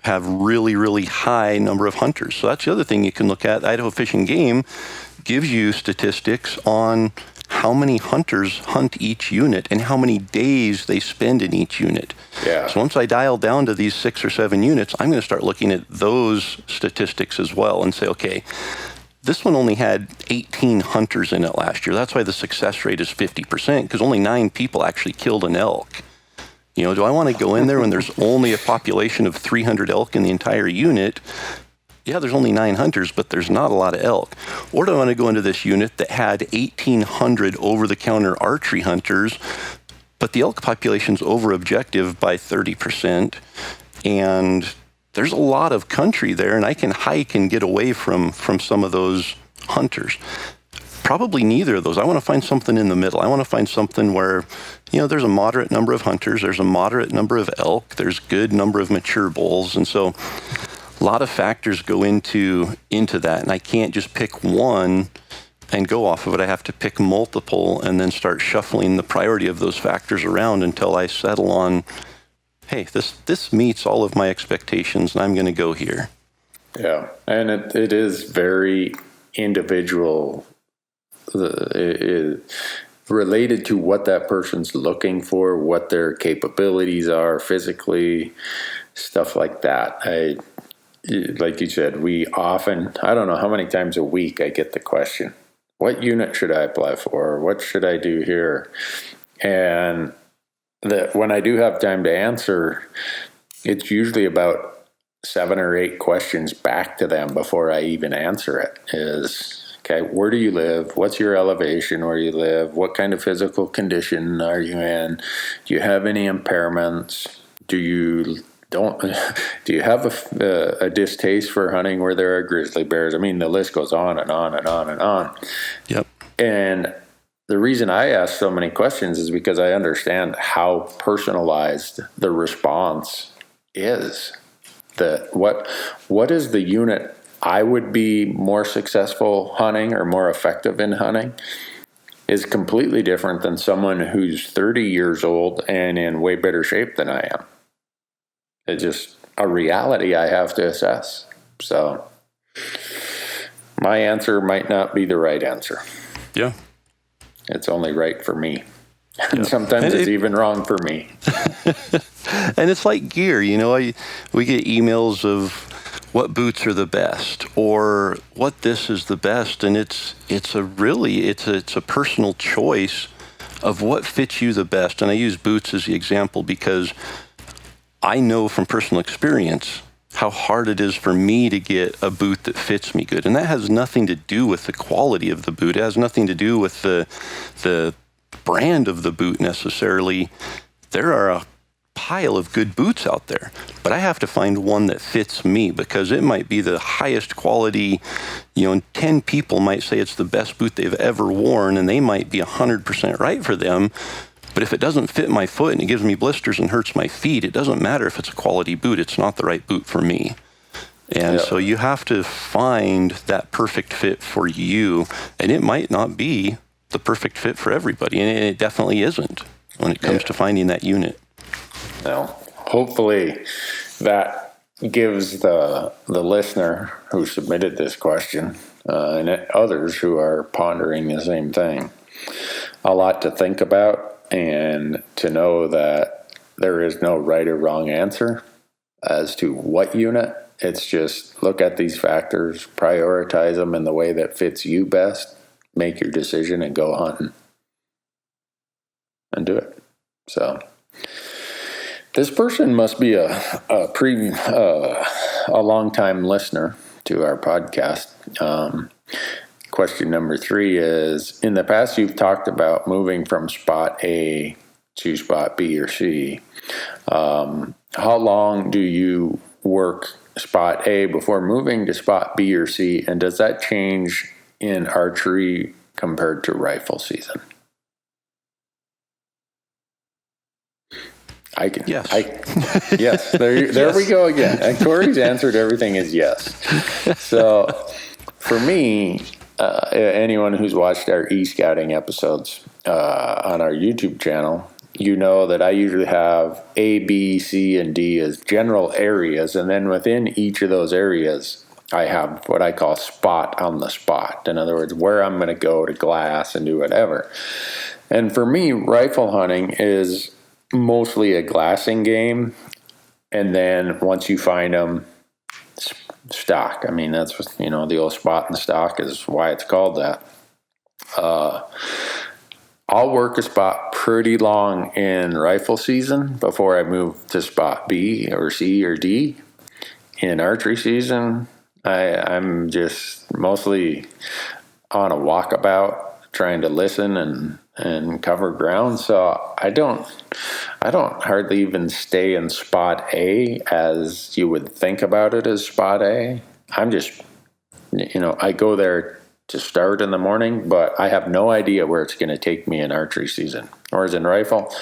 have really, really high number of hunters. So that's the other thing you can look at. Idaho Fish and Game gives you statistics on how many hunters hunt each unit and how many days they spend in each unit. Yeah. So once I dial down to these 6 or 7 units, I'm going to start looking at those statistics as well and say, okay, this one only had 18 hunters in it last year. That's why the success rate is 50%, because only 9 people actually killed an elk. Do I want to go in there when there's only a population of 300 elk in the entire unit? Yeah, there's only 9 hunters, but there's not a lot of elk. Or do I want to go into this unit that had 1,800 over-the-counter archery hunters, but the elk population's over objective by 30%, and there's a lot of country there, and I can hike and get away from some of those hunters. Probably neither of those. I want to find something in the middle. I want to find something where, there's a moderate number of hunters, there's a moderate number of elk, there's good number of mature bulls, and so a lot of factors go into that, and I can't just pick one and go off of it. I have to pick multiple and then start shuffling the priority of those factors around until I settle on, hey, this meets all of my expectations, and I'm going to go here. Yeah, and it is very individual. Related to what that person's looking for, what their capabilities are physically, stuff like that. Like you said, we often, I don't know how many times a week I get the question, what unit should I apply for? What should I do here? And that when I do have time to answer, it's usually about 7 or 8 questions back to them before I even answer it is, okay, where do you live? What's your elevation where you live? What kind of physical condition are you in? Do you have any impairments? Do you have a distaste for hunting where there are grizzly bears? I mean, the list goes on and on and on and on. Yep. And the reason I ask so many questions is because I understand how personalized the response is. What is the unit I would be more successful hunting or more effective in hunting is completely different than someone who's 30 years old and in way better shape than I am. It's just a reality I have to assess. So my answer might not be the right answer. Yeah. It's only right for me. And sometimes it's even wrong for me. And it's like gear, we get emails of what boots are the best or what this is the best. And it's a personal choice of what fits you the best. And I use boots as the example because I know from personal experience how hard it is for me to get a boot that fits me good. And that has nothing to do with the quality of the boot. It has nothing to do with the brand of the boot necessarily. There are a pile of good boots out there, but I have to find one that fits me because it might be the highest quality, and 10 people might say it's the best boot they've ever worn, and they might be 100% right for them. But if it doesn't fit my foot and it gives me blisters and hurts my feet, it doesn't matter if it's a quality boot. It's not the right boot for me. And so you have to find that perfect fit for you. And it might not be the perfect fit for everybody. And it definitely isn't when it comes to finding that unit. Well, hopefully that gives the listener who submitted this question and others who are pondering the same thing a lot to think about, and to know that there is no right or wrong answer as to what unit. It's just look at these factors, prioritize them in the way that fits you best, make your decision, and go hunting and do it. So this person must be a long-time listener to our podcast. Question number 3 is, in the past you've talked about moving from spot A to spot B or C. How long do you work spot A before moving to spot B or C, and does that change in archery compared to rifle season? Yes. Yes. There we go again. And Corey's answered everything is yes. So for me, anyone who's watched our e-scouting episodes on our YouTube channel, you know that I usually have A, B, C, and D as general areas. And then within each of those areas, I have what I call spot on the spot. In other words, where I'm going to go to glass and do whatever. And for me, rifle hunting is mostly a glassing game. And then once you find them, stock. I mean, that's what, the old spot in the stock is why it's called that. I'll work a spot pretty long in rifle season before I move to spot B or C or D. In archery season, I'm just mostly on a walkabout trying to listen and cover ground. So I don't hardly even stay in spot A as you would think about it as spot A. I'm just, I go there to start in the morning, but I have no idea where it's going to take me in archery season. Whereas in rifle,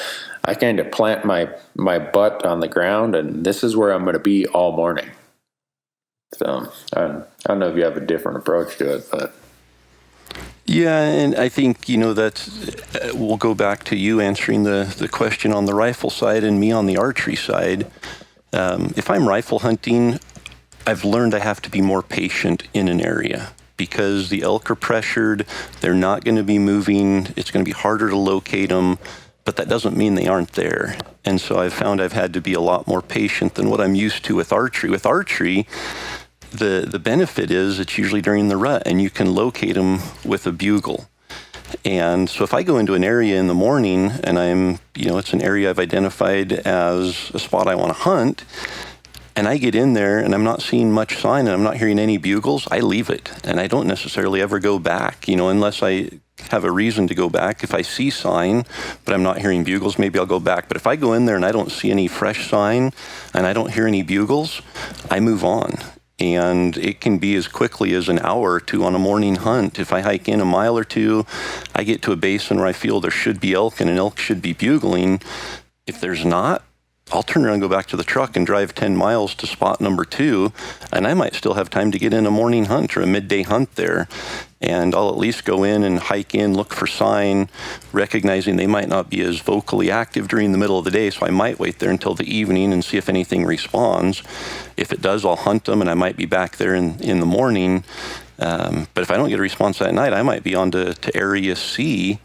I kind of plant my butt on the ground, and this is where I'm going to be all morning. So I don't know if you have a different approach to it, but. Yeah, and I think, we'll go back to you answering the question on the rifle side and me on the archery side. If I'm rifle hunting, I've learned I have to be more patient in an area because the elk are pressured. They're not going to be moving. It's going to be harder to locate them, but that doesn't mean they aren't there. And so I've found I've had to be a lot more patient than what I'm used to with archery. With archery, the benefit is it's usually during the rut and you can locate them with a bugle. And so if I go into an area in the morning and it's an area I've identified as a spot I want to hunt, and I get in there and I'm not seeing much sign and I'm not hearing any bugles, I leave it. And I don't necessarily ever go back, unless I have a reason to go back. If I see sign, but I'm not hearing bugles, maybe I'll go back. But if I go in there and I don't see any fresh sign and I don't hear any bugles, I move on. And it can be as quickly as an hour or two on a morning hunt. If I hike in a mile or two, I get to a basin where I feel there should be elk and an elk should be bugling. If there's not, I'll turn around and go back to the truck and drive 10 miles to spot number 2, and I might still have time to get in a morning hunt or a midday hunt there. And I'll at least go in and hike in, look for sign, recognizing they might not be as vocally active during the middle of the day, so I might wait there until the evening and see if anything responds. If it does, I'll hunt them, and I might be back there in the morning. But if I don't get a response that night, I might be on to Area C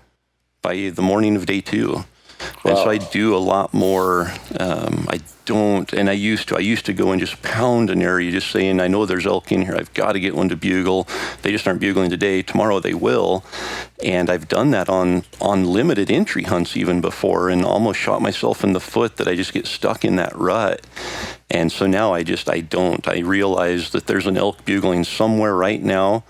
by the morning of day 2. Wow. And so I do a lot more. I used to go and just pound an area, just saying, I know there's elk in here. I've got to get one to bugle. They just aren't bugling today. Tomorrow they will. And I've done that on limited entry hunts even before, and almost shot myself in the foot that I just get stuck in that rut. And so now I don't. I realize that there's an elk bugling somewhere right now.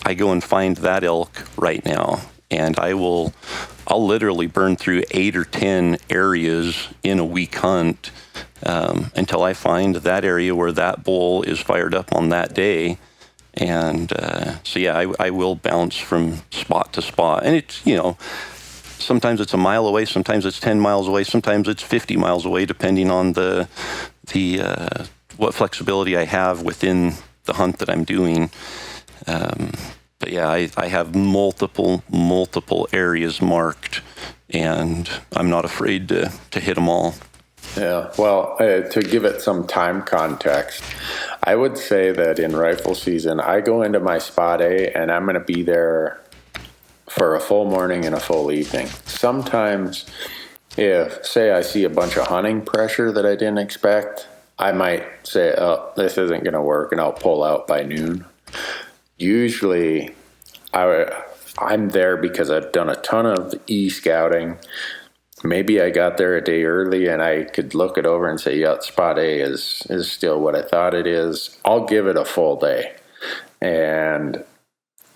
I go and find that elk right now. And I'll literally burn through 8 or 10 areas in a week hunt until I find that area where that bull is fired up on that day. And I will bounce from spot to spot. And it's, sometimes it's a mile away, sometimes it's 10 miles away, sometimes it's 50 miles away, depending on the what flexibility I have within the hunt that I'm doing. But yeah, I have multiple areas marked, and I'm not afraid to hit them all. Yeah, well, to give it some time context, I would say that in rifle season, I go into my spot A and I'm going to be there for a full morning and a full evening. Sometimes, if, say, I see a bunch of hunting pressure that I didn't expect, I might say, oh, this isn't going to work, and I'll pull out by noon. Usually, I'm there because I've done a ton of e-scouting. Maybe I got there a day early and I could look it over and say, yeah, spot A is still what I thought it is. I'll give it a full day. And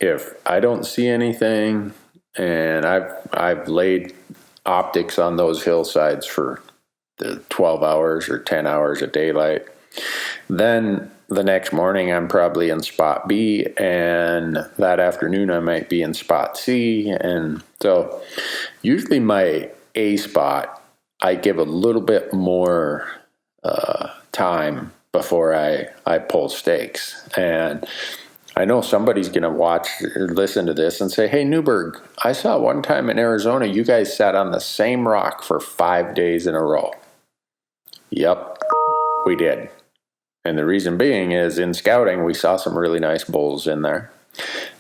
if I don't see anything, and I've laid optics on those hillsides for the 12 hours or 10 hours of daylight, then the next morning I'm probably in spot B, and that afternoon I might be in spot C. And so usually my A spot, I give a little bit more time before I pull stakes. And I know somebody's going to watch or listen to this and say, hey, Newberg, I saw one time in Arizona you guys sat on the same rock for 5 days in a row. Yep, we did. And the reason being is in scouting, we saw some really nice bulls in there.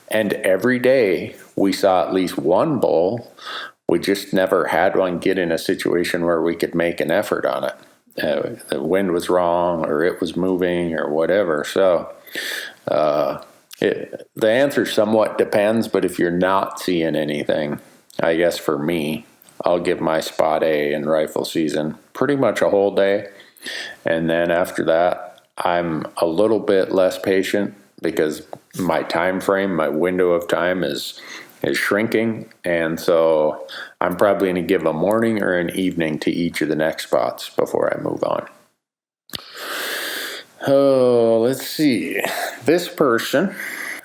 And every day we saw at least one bull. We just never had one get in a situation where we could make an effort on it. The wind was wrong, or it was moving, or whatever. So the answer somewhat depends, but if you're not seeing anything, I guess for me, I'll give my spot A in rifle season pretty much a whole day. And then after that, I'm a little bit less patient because my time frame, my window of time is shrinking. And so I'm probably going to give a morning or an evening to each of the next spots before I move on. Oh, let's see. This person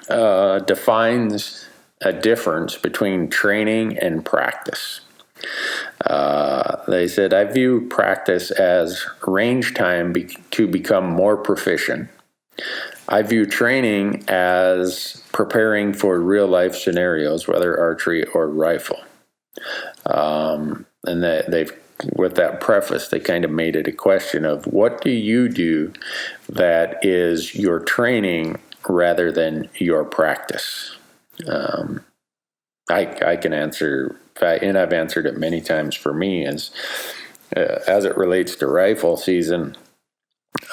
defines a difference between training and practice. They said, I view practice as range time to become more proficient. I view training as preparing for real life scenarios, whether archery or rifle. And they've, with that preface, they kind of made it a question of what do you do that is your training rather than your practice? I can answer, and I've answered it many times for me, as it relates to rifle season.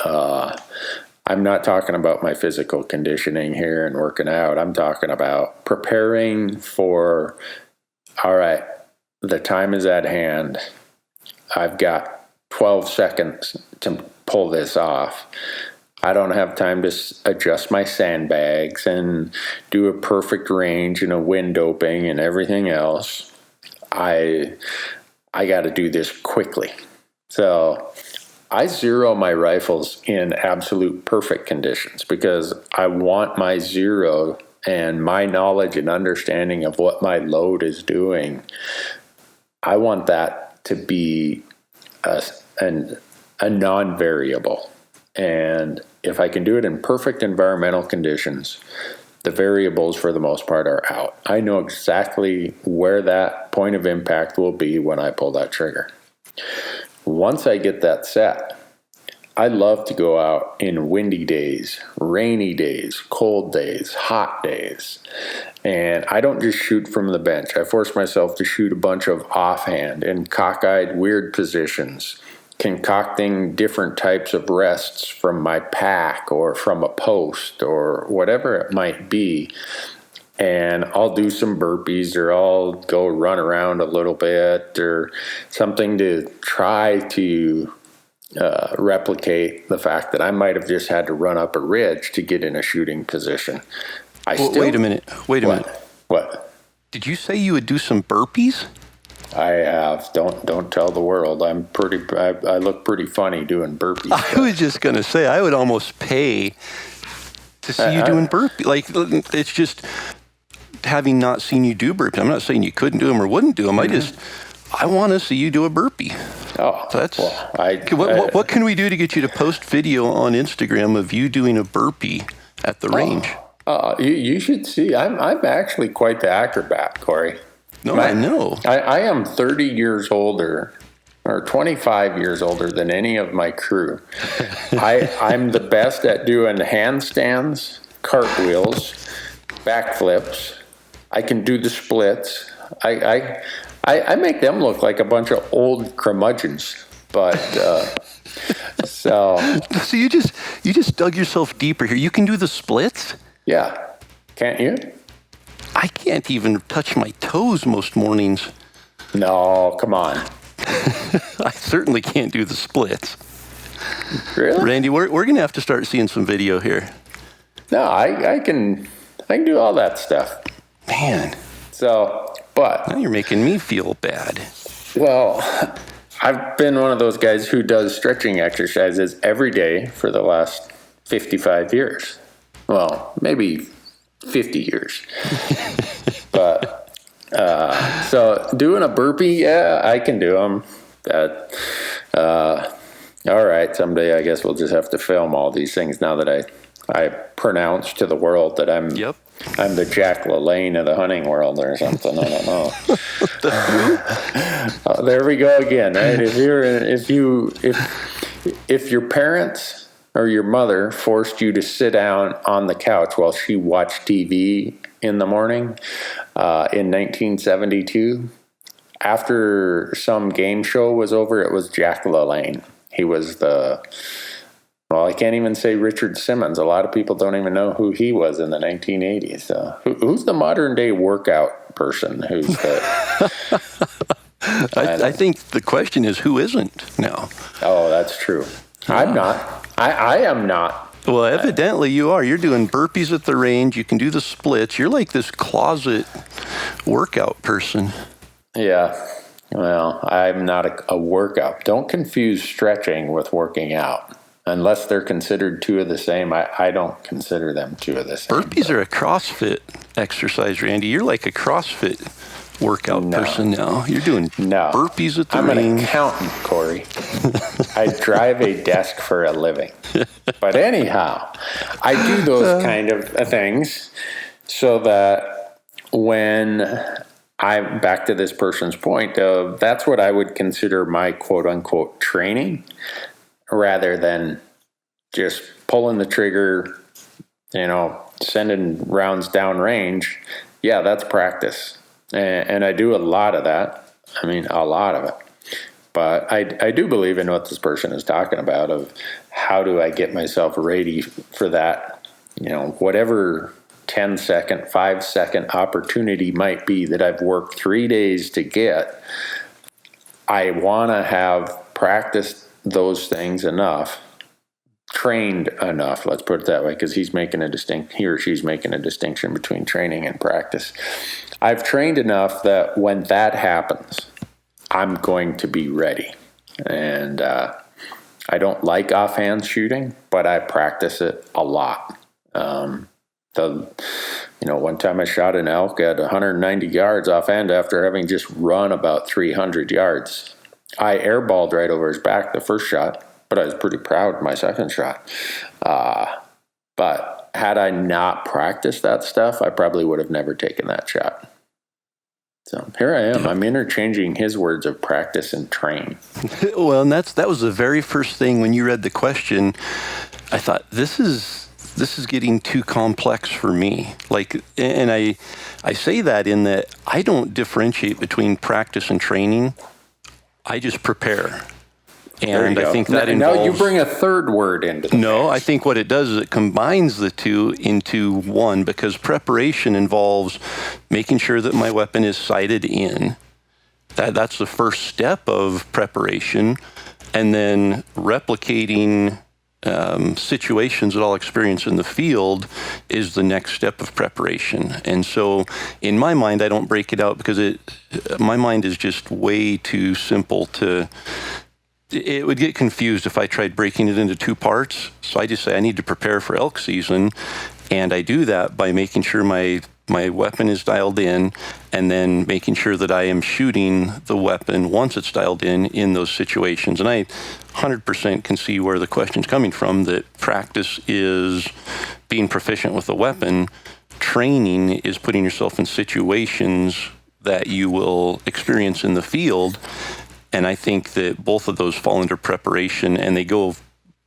I'm not talking about my physical conditioning here and working out. I'm talking about preparing for, all right, the time is at hand. I've got 12 seconds to pull this off. I don't have time to adjust my sandbags and do a perfect range and a wind doping and everything else. I got to do this quickly. So I zero my rifles in absolute perfect conditions because I want my zero and my knowledge and understanding of what my load is doing. I want that to be a non-variable. And if I can do it in perfect environmental conditions, the variables for the most part are out. I know exactly where that point of impact will be when I pull that trigger. Once I get that set, I love to go out in windy days, rainy days, cold days, hot days. And I don't just shoot from the bench. I force myself to shoot a bunch of offhand and cockeyed weird positions, concocting different types of rests from my pack or from a post or whatever it might be. And I'll do some burpees, or I'll go run around a little bit, or something to try to replicate the fact that I might have just had to run up a ridge to get in a shooting position. Wait a minute. What? Did you say you would do some burpees? I have. Don't tell the world. I look pretty funny doing burpees. I was just going to say, I would almost pay to see you doing burpees. Like, it's just having not seen you do burpees. I'm not saying you couldn't do them or wouldn't do them. Mm-hmm. I want to see you do a burpee. Oh, So that's well, what can we do to get you to post video on Instagram of you doing a burpee at the range? You should see. I'm actually quite the acrobat, Corey. No, I know. I am 30 years older, or 25 years older than any of my crew. I'm the best at doing handstands, cartwheels, backflips. I can do the splits. I make them look like a bunch of old curmudgeons, but so you just dug yourself deeper here. You can do the splits? yeah, can't you? I can't even touch my toes most mornings. No, come on. I certainly can't do the splits. Really? Randy, we're going to have to start seeing some video here. No, I can do all that stuff. Man, So, but now you're making me feel bad. well, I've been one of those guys who does stretching exercises every day for the last 55 years. Well, maybe 50 years. But so doing a burpee, yeah, I can do them. All right, someday I guess we'll just have to film all these things now that I pronounce to the world that I'm the Jack LaLanne of the hunting world or something. I don't know. There we go again, right? If your parents or your mother forced you to sit down on the couch while she watched TV in the morning in 1972, after some game show was over, it was Jack LaLanne. He was well, I can't even say Richard Simmons. A lot of people don't even know who he was in the 1980s. Who's the modern day workout person? Who's the? I think the question is, who isn't now? Oh, that's true. I'm not. I am not. Well, evidently you are. You're doing burpees at the range. You can do the splits. You're like this closet workout person. Yeah. Well, I'm not a workout. Don't confuse stretching with working out. Unless they're considered two of the same, I don't consider them two of the same. Burpees are a CrossFit exercise, Randy. You're like a CrossFit workout person now. You're doing burpees at the range. I'm an accountant, Corey. I drive a desk for a living. But anyhow, I do those kind of things so that when I'm back to this person's point of that's what I would consider my quote unquote training, rather than just pulling the trigger, sending rounds downrange. Yeah, that's practice. And I do a lot of that. I mean, a lot of it. But I do believe in what this person is talking about of how do I get myself ready for that, whatever 10-second, 5-second opportunity might be that I've worked 3 days to get. I want to have practiced those things enough, trained enough, let's put it that way, because he or she's making a distinction between training and practice. I've trained enough that when that happens, I'm going to be ready. And I don't like offhand shooting, but I practice it a lot. One time I shot an elk at 190 yards offhand after having just run about 300 yards. I airballed right over his back the first shot, but I was pretty proud of my second shot. But had I not practiced that stuff, I probably would have never taken that shot. So here I am. I'm interchanging his words of practice and train. Well, and that was the very first thing when you read the question. I thought, this is getting too complex for me. And I say that in that I don't differentiate between practice and training. I just prepare. And I think that involves... Now you bring a third word into the No, mix. I think what it does is it combines the two into one, because preparation involves making sure that my weapon is sighted in. That's the first step of preparation. And then replicating situations that I'll experience in the field is the next step of preparation. And so in my mind, I don't break it out because my mind is just way too simple it would get confused if I tried breaking it into two parts. So I just say I need to prepare for elk season. And I do that by making sure my my weapon is dialed in, and then making sure that I am shooting the weapon once it's dialed in those situations. And I 100% can see where the question's coming from, that practice is being proficient with the weapon. Training is putting yourself in situations that you will experience in the field. And I think that both of those fall under preparation, and they go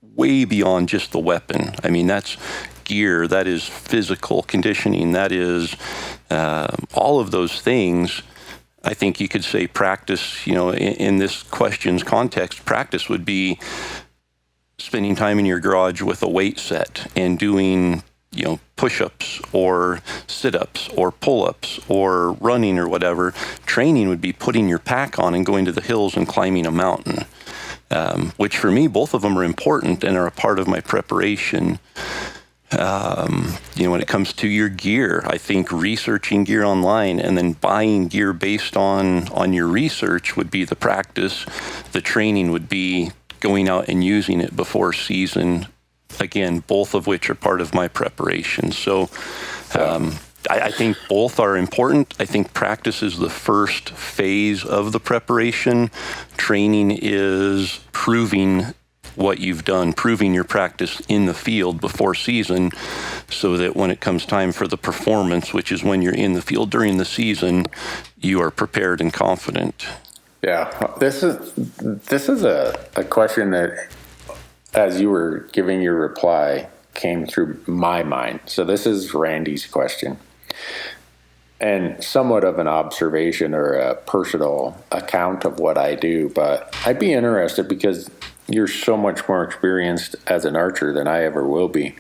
way beyond just the weapon. I mean, that's gear, that is physical conditioning, that is all of those things. I think you could say practice, in this question's context, practice would be spending time in your garage with a weight set and doing, push-ups or sit-ups or pull-ups or running or whatever. Training would be putting your pack on and going to the hills and climbing a mountain, which for me, both of them are important and are a part of my preparation. When it comes to your gear, I think researching gear online and then buying gear based on your research would be the practice. The training would be going out and using it before season. Again, both of which are part of my preparation. So I think both are important. I think practice is the first phase of the preparation. Training is proving what you've done, proving your practice in the field before season, so that when it comes time for the performance, which is when you're in the field during the season, you are prepared and confident. Yeah, this is a question that, as you were giving your reply, came through my mind. So this is Randy's question, and somewhat of an observation or a personal account of what I do, but I'd be interested because you're so much more experienced as an archer than I ever will be.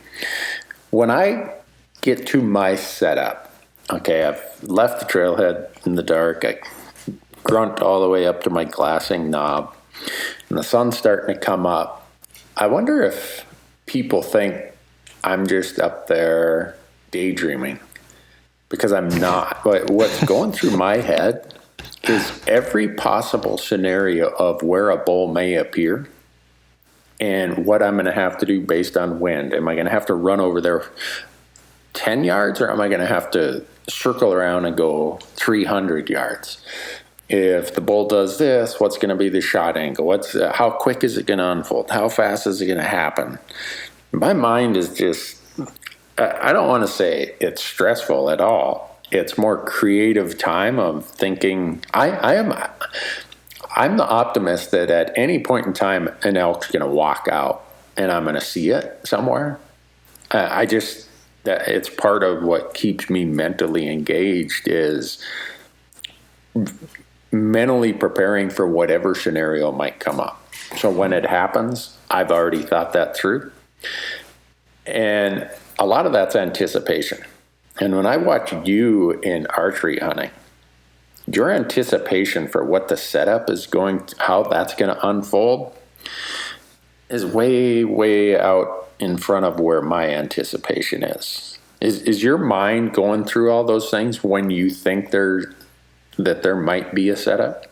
When I get to my setup, okay, I've left the trailhead in the dark, I grunt all the way up to my glassing knob, and the sun's starting to come up. I wonder if people think I'm just up there daydreaming, because I'm not. But what's going through my head is every possible scenario of where a bull may appear and what I'm going to have to do based on wind. Am I going to have to run over there 10 yards, or am I going to have to circle around and go 300 yards? If the bull does this, what's going to be the shot angle? How quick is it going to unfold? How fast is it going to happen? My mind is just, I don't want to say it's stressful at all. It's more creative time of thinking. I'm the optimist that at any point in time, an elk's going to walk out and I'm going to see it somewhere. It's part of what keeps me mentally engaged, is mentally preparing for whatever scenario might come up. So when it happens, I've already thought that through. And a lot of that's anticipation. And when I watch you in archery hunting, your anticipation for what the setup is how that's going to unfold is way, way out in front of where my anticipation is. Is your mind going through all those things when you think that there might be a setup?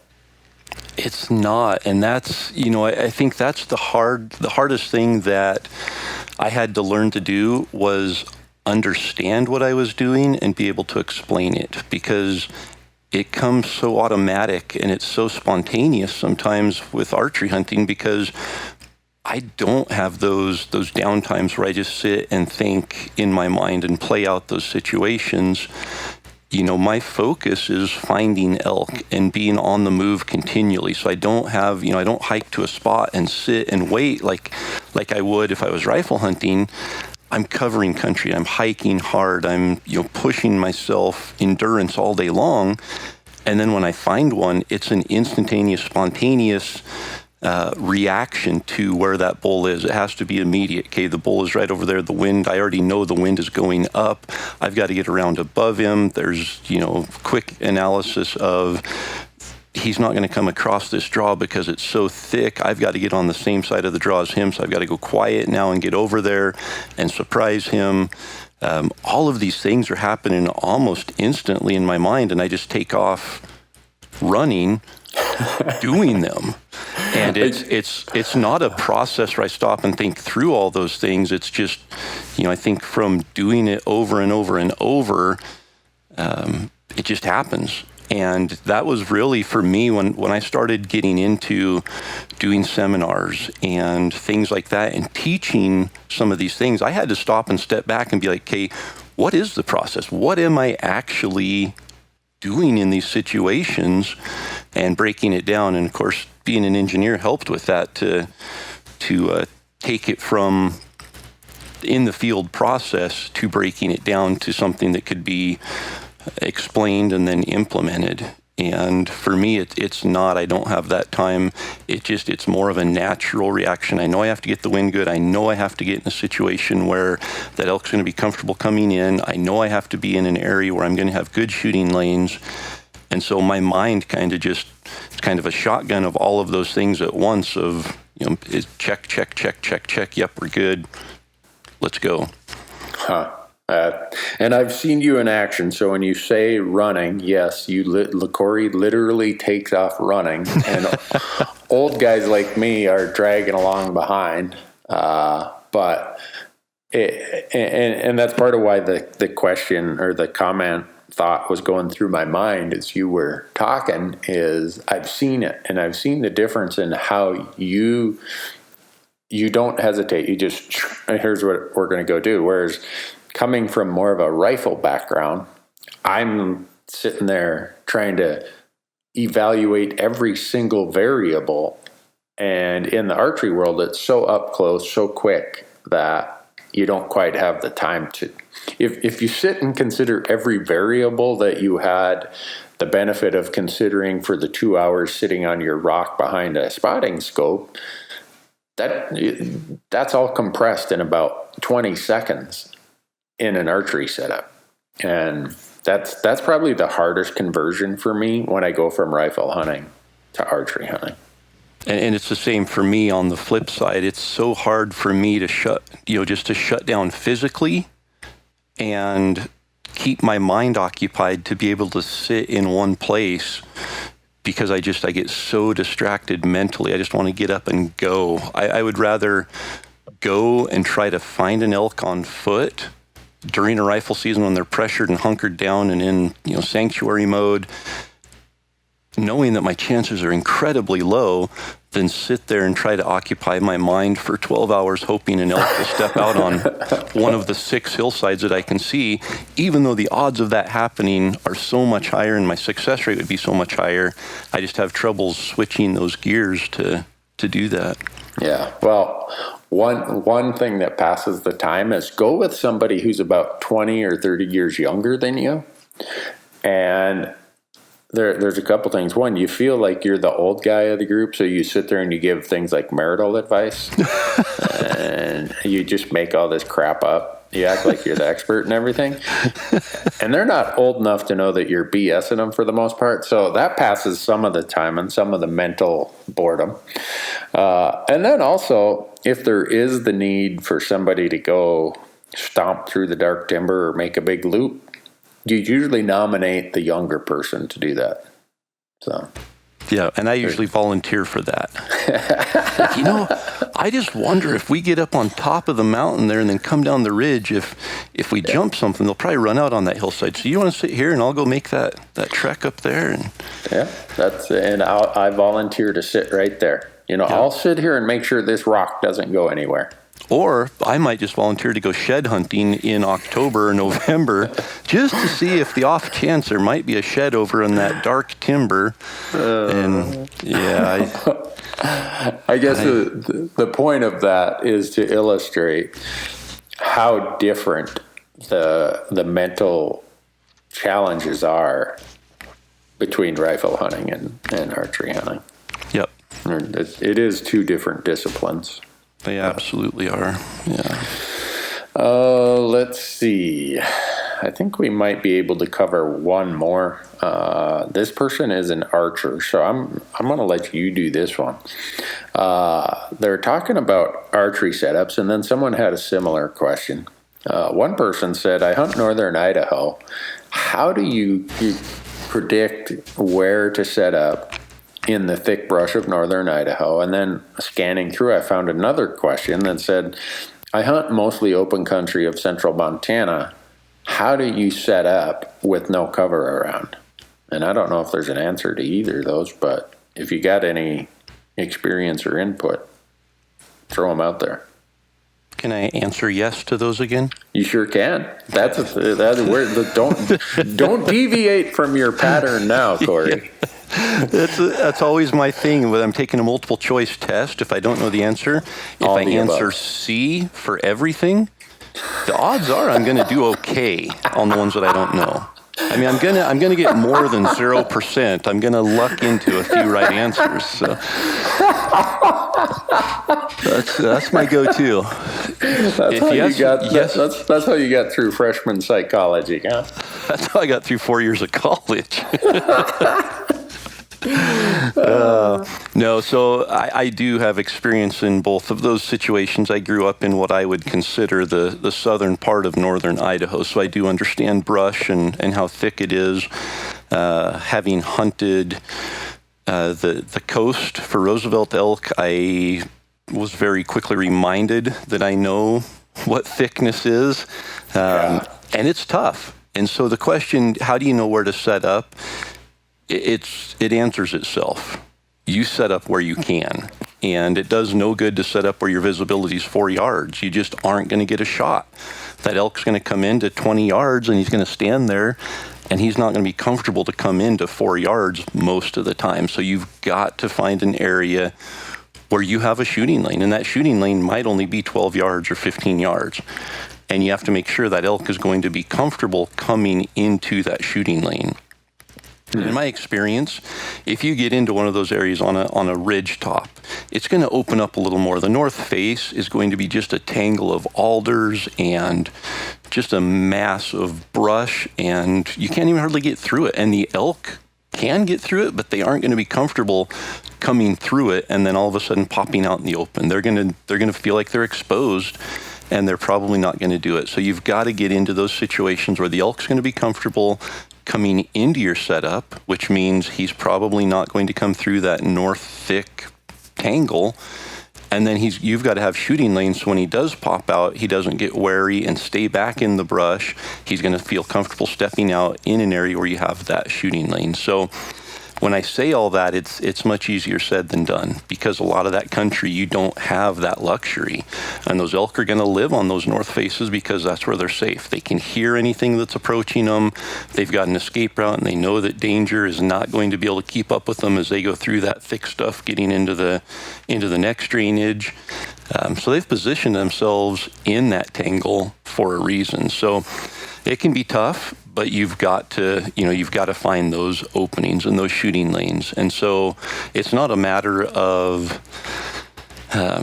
It's not. And that's, I think that's the hardest thing that I had to learn to do, was understand what I was doing and be able to explain it, because it comes so automatic and it's so spontaneous sometimes with archery hunting, because I don't have those down times where I just sit and think in my mind and play out those situations. My focus is finding elk and being on the move continually. So I don't have, I don't hike to a spot and sit and wait like I would if I was rifle hunting. I'm covering country. I'm hiking hard. I'm, pushing myself, endurance all day long. And then when I find one, it's an instantaneous, spontaneous reaction to where that bull is. It has to be immediate. Okay, the bull is right over there. The wind, I already know the wind is going up. I've got to get around above him. There's, quick analysis of, he's not going to come across this draw because it's so thick. I've got to get on the same side of the draw as him, so I've got to go quiet now and get over there and surprise him. All of these things are happening almost instantly in my mind, and I just take off running, doing them. And it's not a process where I stop and think through all those things. It's just, I think from doing it over and over and over, It just happens. And that was really for me when I started getting into doing seminars and things like that and teaching some of these things, I had to stop and step back and be like, okay, what is the process? What am I actually doing in these situations, and breaking it down? And of course, being an engineer helped with that to take it from in the field process to breaking it down to something that could be explained and then implemented. And for me, it's not, I don't have that time. It's more of a natural reaction. I know I have to get the wind good. I know I have to get in a situation where that elk's going to be comfortable coming in. I know I have to be in an area where I'm going to have good shooting lanes. And so my mind it's kind of a shotgun of all of those things at once of, is check, check, check, check, check. Yep, we're good. Let's go. Huh. And I've seen you in action. So when you say running, yes, Corey literally takes off running, and old guys like me are dragging along behind. But that's part of why the question or the comment thought was going through my mind as you were talking is I've seen it, and I've seen the difference in how you don't hesitate. You just, here's what we're going to go do. Whereas coming from more of a rifle background, I'm sitting there trying to evaluate every single variable. And in the archery world, it's so up close, so quick that you don't quite have the time to. If you sit and consider every variable that you had the benefit of considering for the 2 hours sitting on your rock behind a spotting scope, that's all compressed in about 20 seconds in an archery setup. And that's probably the hardest conversion for me when I go from rifle hunting to archery hunting. And it's the same for me on the flip side. It's so hard for me to shut down physically and keep my mind occupied to be able to sit in one place, because I get so distracted mentally. I just want to get up and go. I would rather go and try to find an elk on foot during a rifle season when they're pressured and hunkered down and in sanctuary mode, knowing that my chances are incredibly low, than sit there and try to occupy my mind for 12 hours hoping an elk will step out on one of the 6 hillsides that I can see, even though the odds of that happening are so much higher and my success rate would be so much higher. I just have trouble switching those gears to do that. Yeah, well, one thing that passes the time is go with somebody who's about 20 or 30 years younger than you. And there's a couple things. One, you feel like you're the old guy of the group, so you sit there and you give things like marital advice. And you just make all this crap up. You act like you're the expert and everything. And they're not old enough to know that you're BSing them for the most part. So that passes some of the time and some of the mental boredom. And then also, if there is the need for somebody to go stomp through the dark timber or make a big loop, you usually nominate the younger person to do that. So, yeah, and I usually volunteer for that. I just wonder if we get up on top of the mountain there and then come down the ridge, if we jump something, they'll probably run out on that hillside. So you want to sit here and I'll go make that trek up there. And I volunteer to sit right there. I'll sit here and make sure this rock doesn't go anywhere. Or I might just volunteer to go shed hunting in October or November just to see if the off chance there might be a shed over in that dark timber. I guess the point of that is to illustrate how different the mental challenges are between rifle hunting and archery hunting. Yep. It is 2 different disciplines. They absolutely are. Yeah. Let's see. I think we might be able to cover one more. This person is an archer, so I'm going to let you do this one. They're talking about archery setups, and then someone had a similar question. One person said, I hunt northern Idaho. How do you predict where to set up in the thick brush of northern Idaho? And then scanning through, I found another question that said, I hunt mostly open country of central Montana. how do you set up with no cover around? And I don't know if there's an answer to either of those, but if you got any experience or input, throw them out there. Can I answer yes to those again? You sure can. Don't deviate from your pattern now, Corey. That's always my thing when I'm taking a multiple choice test. If I don't know the answer, if I answer C for everything, the odds are I'm going to do okay on the ones that I don't know. I mean, I'm gonna get more than 0%. I'm gonna luck into a few right answers. So that's my go-to. That's how you got through freshman psychology, huh? That's how I got through 4 years of college. No, so I do have experience in both of those situations. I grew up in what I would consider the southern part of northern Idaho, so I do understand brush and how thick it is. Having hunted the coast for Roosevelt elk, I was very quickly reminded that I know what thickness is, and it's tough. And so the question, how do you know where to set up? It answers itself. You set up where you can, and it does no good to set up where your visibility is 4 yards. You just aren't going to get a shot. That elk's going to come into 20 yards, and he's going to stand there, and he's not going to be comfortable to come into 4 yards most of the time. So you've got to find an area where you have a shooting lane, and that shooting lane might only be 12 yards or 15 yards. And you have to make sure that elk is going to be comfortable coming into that shooting lane. In my experience, if you get into one of those areas on a ridge top, it's going to open up a little more. The north face is going to be just a tangle of alders and just a mass of brush, and you can't even hardly get through it. And the elk can get through it, but they aren't going to be comfortable coming through it and then all of a sudden popping out in the open. They're going to feel like they're exposed, and they're probably not going to do it. So you've got to get into those situations where the elk's going to be comfortable coming into your setup, which means he's probably not going to come through that north thick tangle. And then you've got to have shooting lanes so when he does pop out, he doesn't get wary and stay back in the brush. He's going to feel comfortable stepping out in an area where you have that shooting lane. So when I say all that, it's much easier said than done, because a lot of that country, you don't have that luxury. And those elk are going to live on those north faces because that's where they're safe. They can hear anything that's approaching them. They've got an escape route, and they know that danger is not going to be able to keep up with them as they go through that thick stuff getting into the next drainage. So they've positioned themselves in that tangle for a reason. So it can be tough, but you've got to find those openings and those shooting lanes. And so it's not a matter of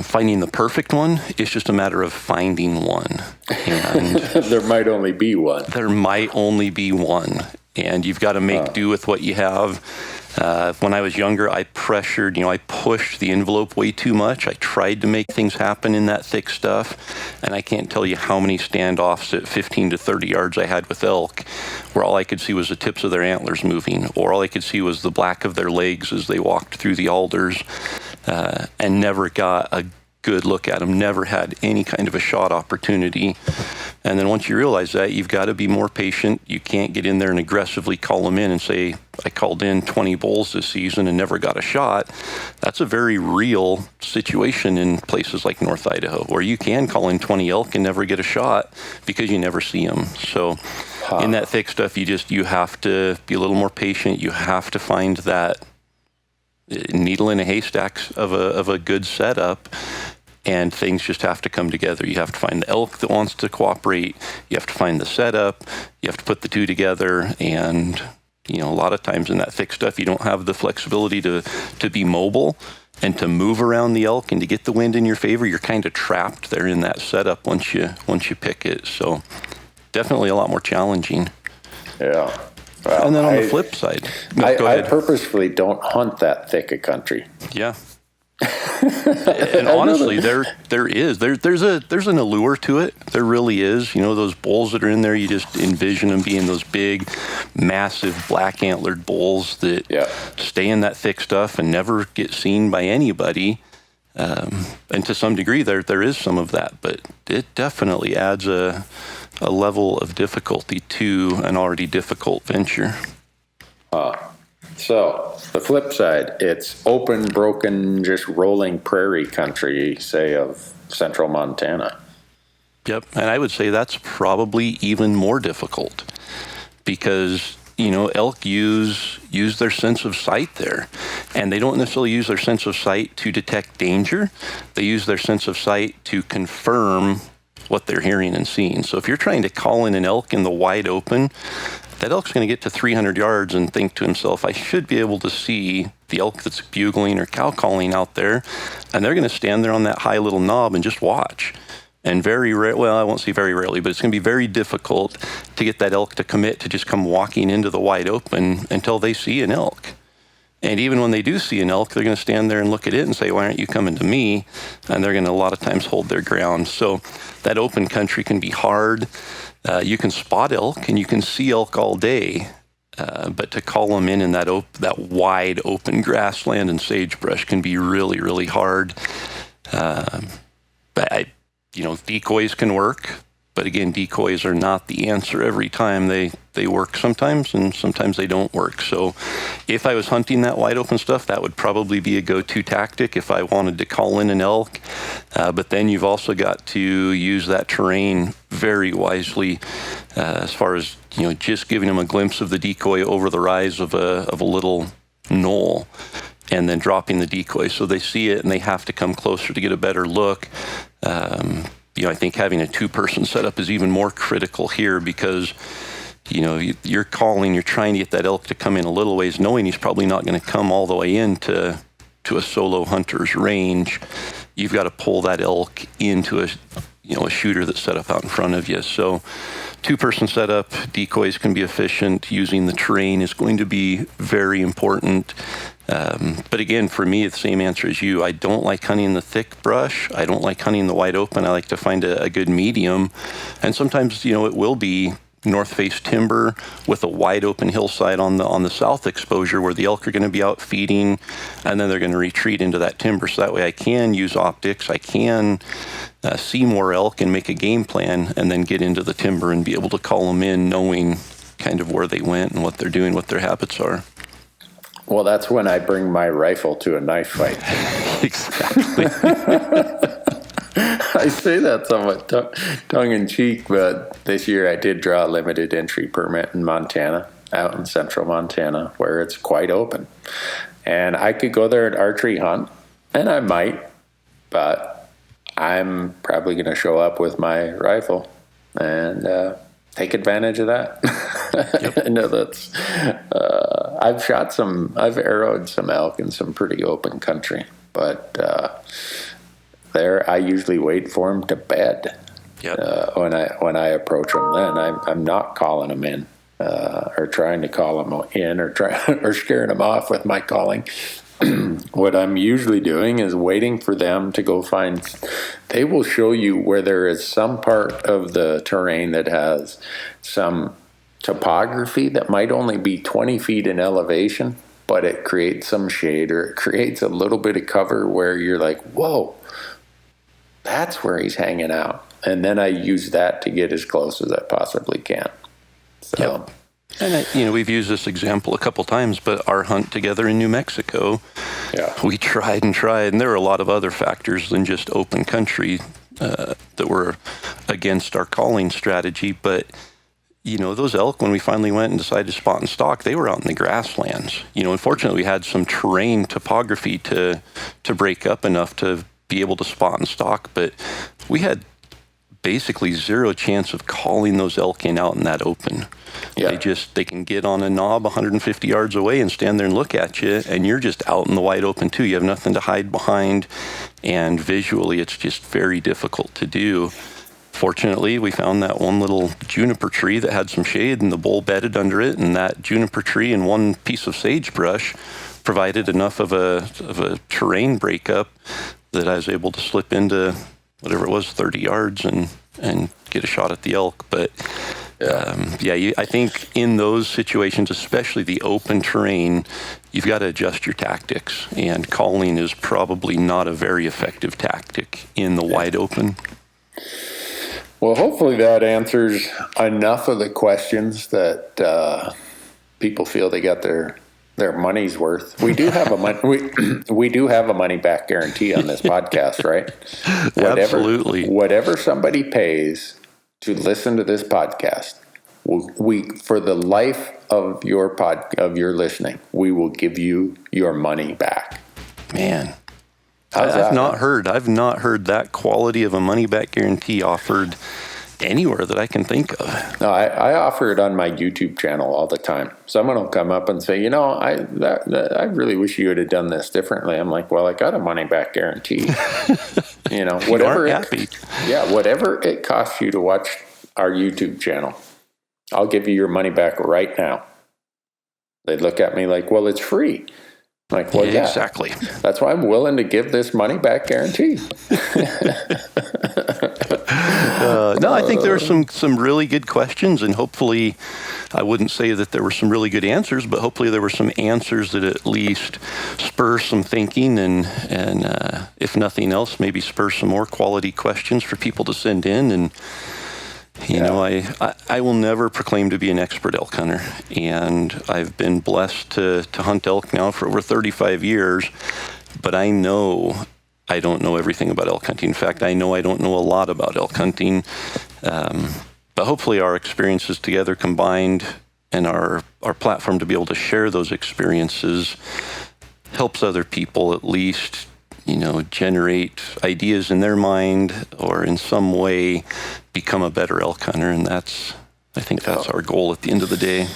finding the perfect one. It's just a matter of finding one. And there might only be one. There might only be one. And you've got to make do with what you have. When I was younger, I I pushed the envelope way too much. I tried to make things happen in that thick stuff. And I can't tell you how many standoffs at 15 to 30 yards I had with elk, where all I could see was the tips of their antlers moving, or all I could see was the black of their legs as they walked through the alders, and never got a good look at them, never had any kind of a shot opportunity. And then once you realize that, you've got to be more patient. You can't get in there and aggressively call them in and say, I called in 20 bulls this season and never got a shot. That's a very real situation in places like North Idaho, where you can call in 20 elk and never get a shot because you never see them. So in that thick stuff, you have to be a little more patient. You have to find that needle in a haystack of a good setup. And things just have to come together. You have to find the elk that wants to cooperate. You have to find the setup. You have to put the two together. And, a lot of times in that thick stuff, you don't have the flexibility to be mobile and to move around the elk and to get the wind in your favor. You're kind of trapped there in that setup once you pick it. So definitely a lot more challenging. Yeah. Well, and then on the flip side, I purposefully don't hunt that thick a country. Yeah. And honestly, there's an allure to it. There really is. Those bulls that are in there, you just envision them being those big, massive black antlered bulls that stay in that thick stuff and never get seen by anybody. And to some degree, there is some of that, but it definitely adds a level of difficulty to an already difficult venture. So the flip side, it's open, broken, just rolling prairie country, say, of central Montana. Yep, and I would say that's probably even more difficult because, elk use their sense of sight there. And they don't necessarily use their sense of sight to detect danger. They use their sense of sight to confirm what they're hearing and seeing. So if you're trying to call in an elk in the wide open, that elk's going to get to 300 yards and think to himself, I should be able to see the elk that's bugling or cow calling out there. And they're going to stand there on that high little knob and just watch. And I won't say very rarely, but it's going to be very difficult to get that elk to commit to just come walking into the wide open until they see an elk. And even when they do see an elk, they're going to stand there and look at it and say, why aren't you coming to me? And they're going to a lot of times hold their ground. So that open country can be hard. You can spot elk and you can see elk all day. But to call them in that wide open grassland and sagebrush can be really, really hard. Decoys can work, but again, decoys are not the answer every time. They work sometimes, and sometimes they don't work. So if I was hunting that wide open stuff, that would probably be a go-to tactic if I wanted to call in an elk. But then you've also got to use that terrain very wisely as far as, just giving them a glimpse of the decoy over the rise of a little knoll, and then dropping the decoy so they see it and they have to come closer to get a better look. I think having a two-person setup is even more critical here because, you're trying to get that elk to come in a little ways, knowing he's probably not going to come all the way into a solo hunter's range. You've got to pull that elk into a shooter that's set up out in front of you. So two-person setup, decoys can be efficient. Using the terrain is going to be very important. But again, for me, it's the same answer as you. I don't like hunting the thick brush. I don't like hunting the wide open. I like to find a good medium. And sometimes, it will be north face timber with a wide open hillside on the south exposure where the elk are going to be out feeding, and then they're going to retreat into that timber. So that way I can use optics. I can see more elk and make a game plan and then get into the timber and be able to call them in knowing kind of where they went and what they're doing, what their habits are. Well, that's when I bring my rifle to a knife fight. Exactly. I say that somewhat tongue-in-cheek, but this year I did draw a limited entry permit in Montana, out in central Montana, where it's quite open. And I could go there and archery hunt, and I might, but I'm probably going to show up with my rifle and take advantage of that. Yep. I know that's... I've arrowed some elk in some pretty open country, but there I usually wait for them to bed. Yep. When I approach them, then I'm not calling them in or trying to call them in or scaring them off with my calling. What I'm usually doing is waiting for them to go find. They will show you where there is some part of the terrain that has some topography that might only be 20 feet in elevation, but it creates some shade or it creates a little bit of cover where you're like, whoa, that's where he's hanging out. And then I use that to get as close as I possibly can. So. Yep. And we've used this example a couple times, but our hunt together in New Mexico, we tried, and there were a lot of other factors than just open country that were against our calling strategy. But those elk, when we finally went and decided to spot and stalk, they were out in the grasslands. Unfortunately, we had some terrain topography to break up enough to be able to spot and stalk, but we had basically zero chance of calling those elk out in that open. Yeah. They can get on a knob 150 yards away and stand there and look at you, and you're just out in the wide open too. You have nothing to hide behind, and visually it's just very difficult to do. Fortunately, we found that one little juniper tree that had some shade, and the bull bedded under it, and that juniper tree and one piece of sagebrush provided enough of a terrain breakup that I was able to slip into whatever it was, 30 yards and get a shot at the elk. But I think in those situations, especially the open terrain, you've got to adjust your tactics, and calling is probably not a very effective tactic in the wide open. Well, hopefully that answers enough of the questions that people feel they got their money's worth. We do have we do have a money back guarantee on this podcast, right? Absolutely. Whatever somebody pays to listen to this podcast, we for the life of your listening, we will give you your money back. Man, I've not heard that quality of a money back guarantee offered anywhere that I can think of. No, I offer it on my YouTube channel all the time. Someone will come up and say, I really wish you would have done this differently. I'm like, well, I got a money back guarantee. Whatever whatever it costs you to watch our YouTube channel, I'll give you your money back right now. They look at me like, well, it's free. I'm like, well, yeah, exactly. That's why I'm willing to give this money back guarantee. No, I think there are some really good questions, and hopefully, I wouldn't say that there were some really good answers, but hopefully there were some answers that at least spur some thinking, and if nothing else, maybe spur some more quality questions for people to send in. And I will never proclaim to be an expert elk hunter, and I've been blessed to hunt elk now for over 35 years, but I know I don't know everything about elk hunting. In fact, I know I don't know a lot about elk hunting, but hopefully our experiences together combined and our platform to be able to share those experiences helps other people at least, generate ideas in their mind or in some way become a better elk hunter. And I think that's our goal at the end of the day.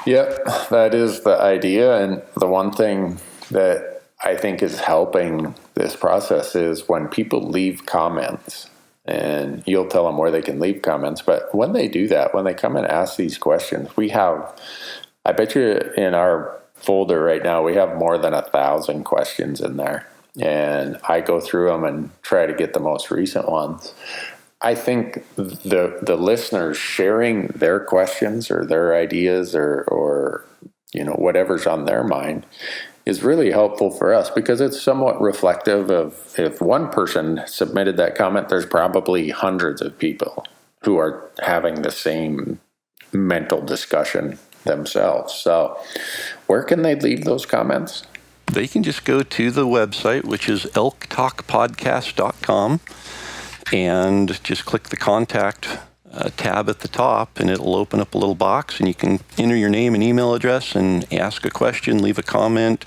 Yep, that is the idea. And the one thing that I think is helping this process is when people leave comments, and you'll tell them where they can leave comments. But when they do that, when they come and ask these questions, I bet you in our folder right now, we have more than 1,000 questions in there. And I go through them and try to get the most recent ones. I think the listeners sharing their questions or their ideas or whatever's on their mind is really helpful for us, because it's somewhat reflective of, if one person submitted that comment, there's probably hundreds of people who are having the same mental discussion themselves. So where can they leave those comments? They can just go to the website, which is elktalkpodcast.com, and just click the contact tab at the top, and it'll open up a little box, and you can enter your name and email address and ask a question, leave a comment,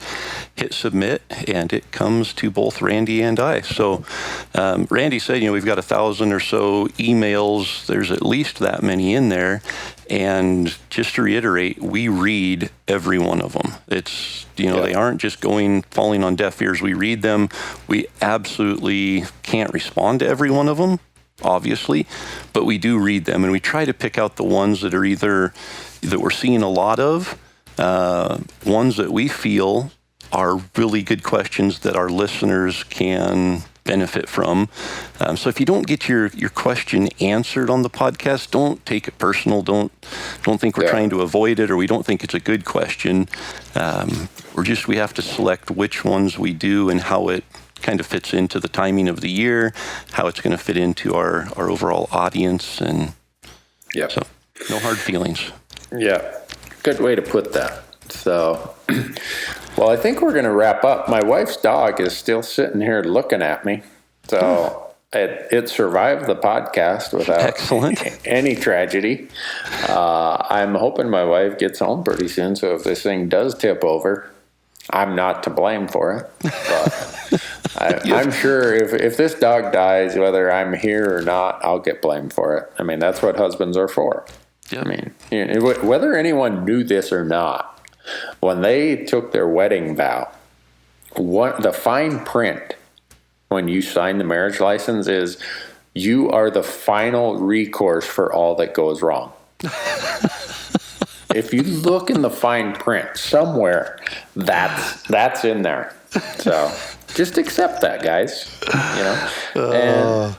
hit submit, and it comes to both Randy and I. So Randy said, we've got 1,000 or so emails. There's at least that many in there. And just to reiterate, we read every one of them. It's, they aren't just falling on deaf ears. We read them. We absolutely can't respond to every one of them, obviously, but we do read them, and we try to pick out the ones that are either that we're seeing a lot of, ones that we feel are really good questions that our listeners can benefit from. So if you don't get your question answered on the podcast, don't take it personal. Don't think we're trying to avoid it, or we don't think it's a good question. We have to select which ones we do and how it kind of fits into the timing of the year, how it's going to fit into our overall audience. And so no hard feelings. Yeah, good way to put that. So, well, I think we're going to wrap up. My wife's dog is still sitting here looking at me. So it survived the podcast without any tragedy. I'm hoping my wife gets home pretty soon. So if this thing does tip over, I'm not to blame for it. But I'm sure if this dog dies, whether I'm here or not, I'll get blamed for it. I mean, that's what husbands are for. Yep. I mean, whether anyone knew this or not, when they took their wedding vow, the fine print when you sign the marriage license is you are the final recourse for all that goes wrong. If you look in the fine print somewhere, that's in there. So just accept that, guys. The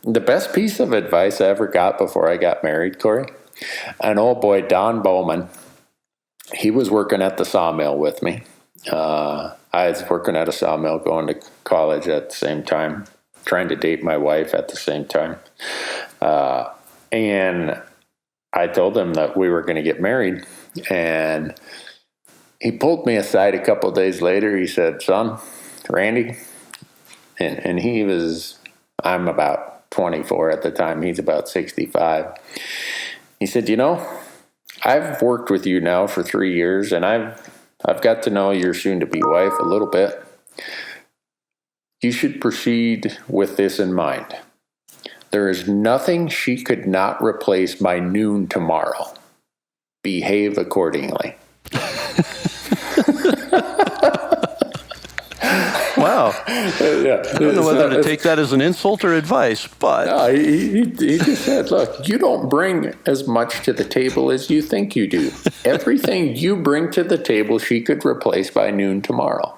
The best piece of advice I ever got before I got married, Corey, an old boy, Don Bowman, he was working at the sawmill with me. I was working at a sawmill, going to college at the same time, trying to date my wife at the same time. And I told him that we were going to get married. And he pulled me aside a couple of days later. He said, "Son, Randy," and I'm about 24 at the time. He's about 65. He said, "I've worked with you now for 3 years, and I've got to know your soon-to-be wife a little bit. You should proceed with this in mind. There is nothing she could not replace by noon tomorrow. Behave accordingly." Wow. I don't know whether to take that as an insult or advice, but... No, he just said, "Look, you don't bring as much to the table as you think you do. Everything you bring to the table, she could replace by noon tomorrow."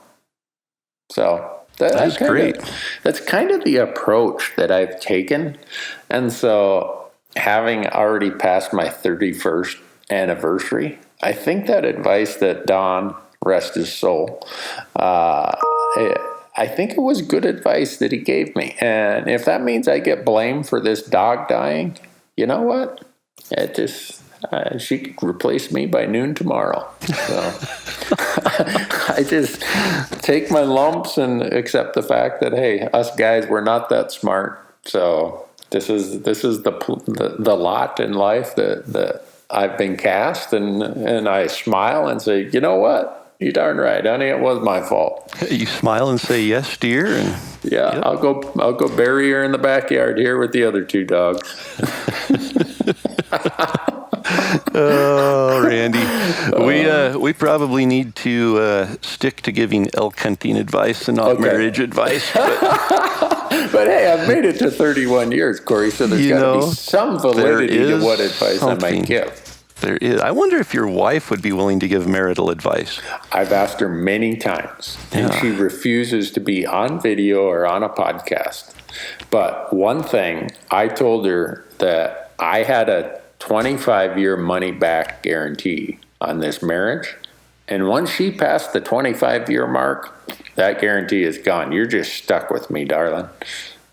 So that's great. That's kind of the approach that I've taken. And so, having already passed my 31st anniversary, I think that advice that Don, rest his soul, I think it was good advice that he gave me. And if that means I get blamed for this dog dying, you know what? She could replace me by noon tomorrow. So I just take my lumps and accept the fact that, hey, us guys, we're not that smart. So this is the lot in life that I've been cast, and I smile and say, "You know what? You darn right, honey. It was my fault." You smile and say, "Yes, dear." And yeah, yep. I'll go bury her in the backyard here with the other two dogs. Oh, Randy, we probably need to stick to giving elk hunting advice and not marriage advice. But hey, I've made it to 31 years, Corey, so there's got to be some validity to what advice I might give. There is. I wonder if your wife would be willing to give marital advice. I've asked her many times, and she refuses to be on video or on a podcast. But one thing, I told her that I had a 25-year money-back guarantee on this marriage. And once she passed the 25-year mark, that guarantee is gone. You're just stuck with me, darling.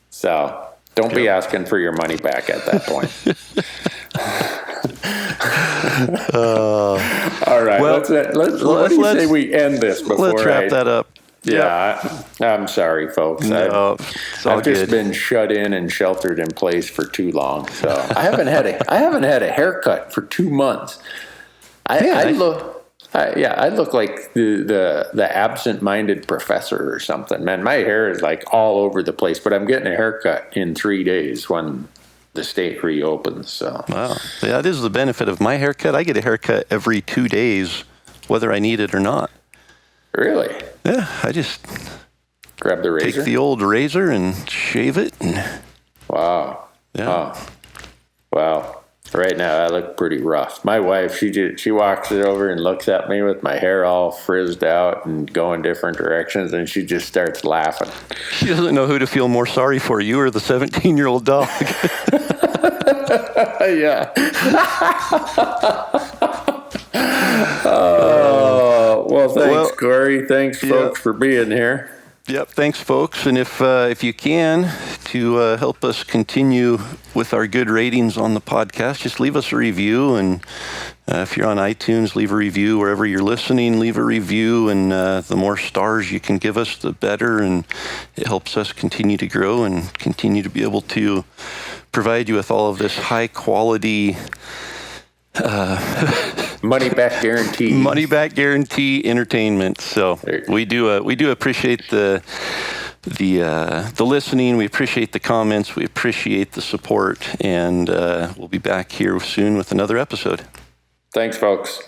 So don't be asking for your money back at that point. All right. Well, what do you say we end this before let's wrap that up. Yeah, I'm sorry, folks. No, I've just been shut in and sheltered in place for too long. So I haven't had a haircut for 2 months. I look like the absent-minded professor or something. Man, my hair is like all over the place. But I'm getting a haircut in 3 days when the state reopens. So wow, that is the benefit of my haircut. I get a haircut every 2 days, whether I need it or not. Really? Yeah, I just grab the razor. Take the old razor and shave it. Wow. Yeah. Oh. Wow. Right now, I look pretty rough. My wife, she walks it over and looks at me with my hair all frizzed out and going different directions, and she just starts laughing. She doesn't know who to feel more sorry for, you or the 17-year-old dog. Yeah. Well, thanks, Corey. Thanks, folks, for being here. Yep, thanks, folks. And if you can, to help us continue with our good ratings on the podcast, just leave us a review. And if you're on iTunes, leave a review. Wherever you're listening, leave a review. And the more stars you can give us, the better. And it helps us continue to grow and continue to be able to provide you with all of this high-quality money back guarantee entertainment. So we do appreciate the listening. We appreciate the comments. We appreciate the support, and we'll be back here soon with another episode. Thanks, folks.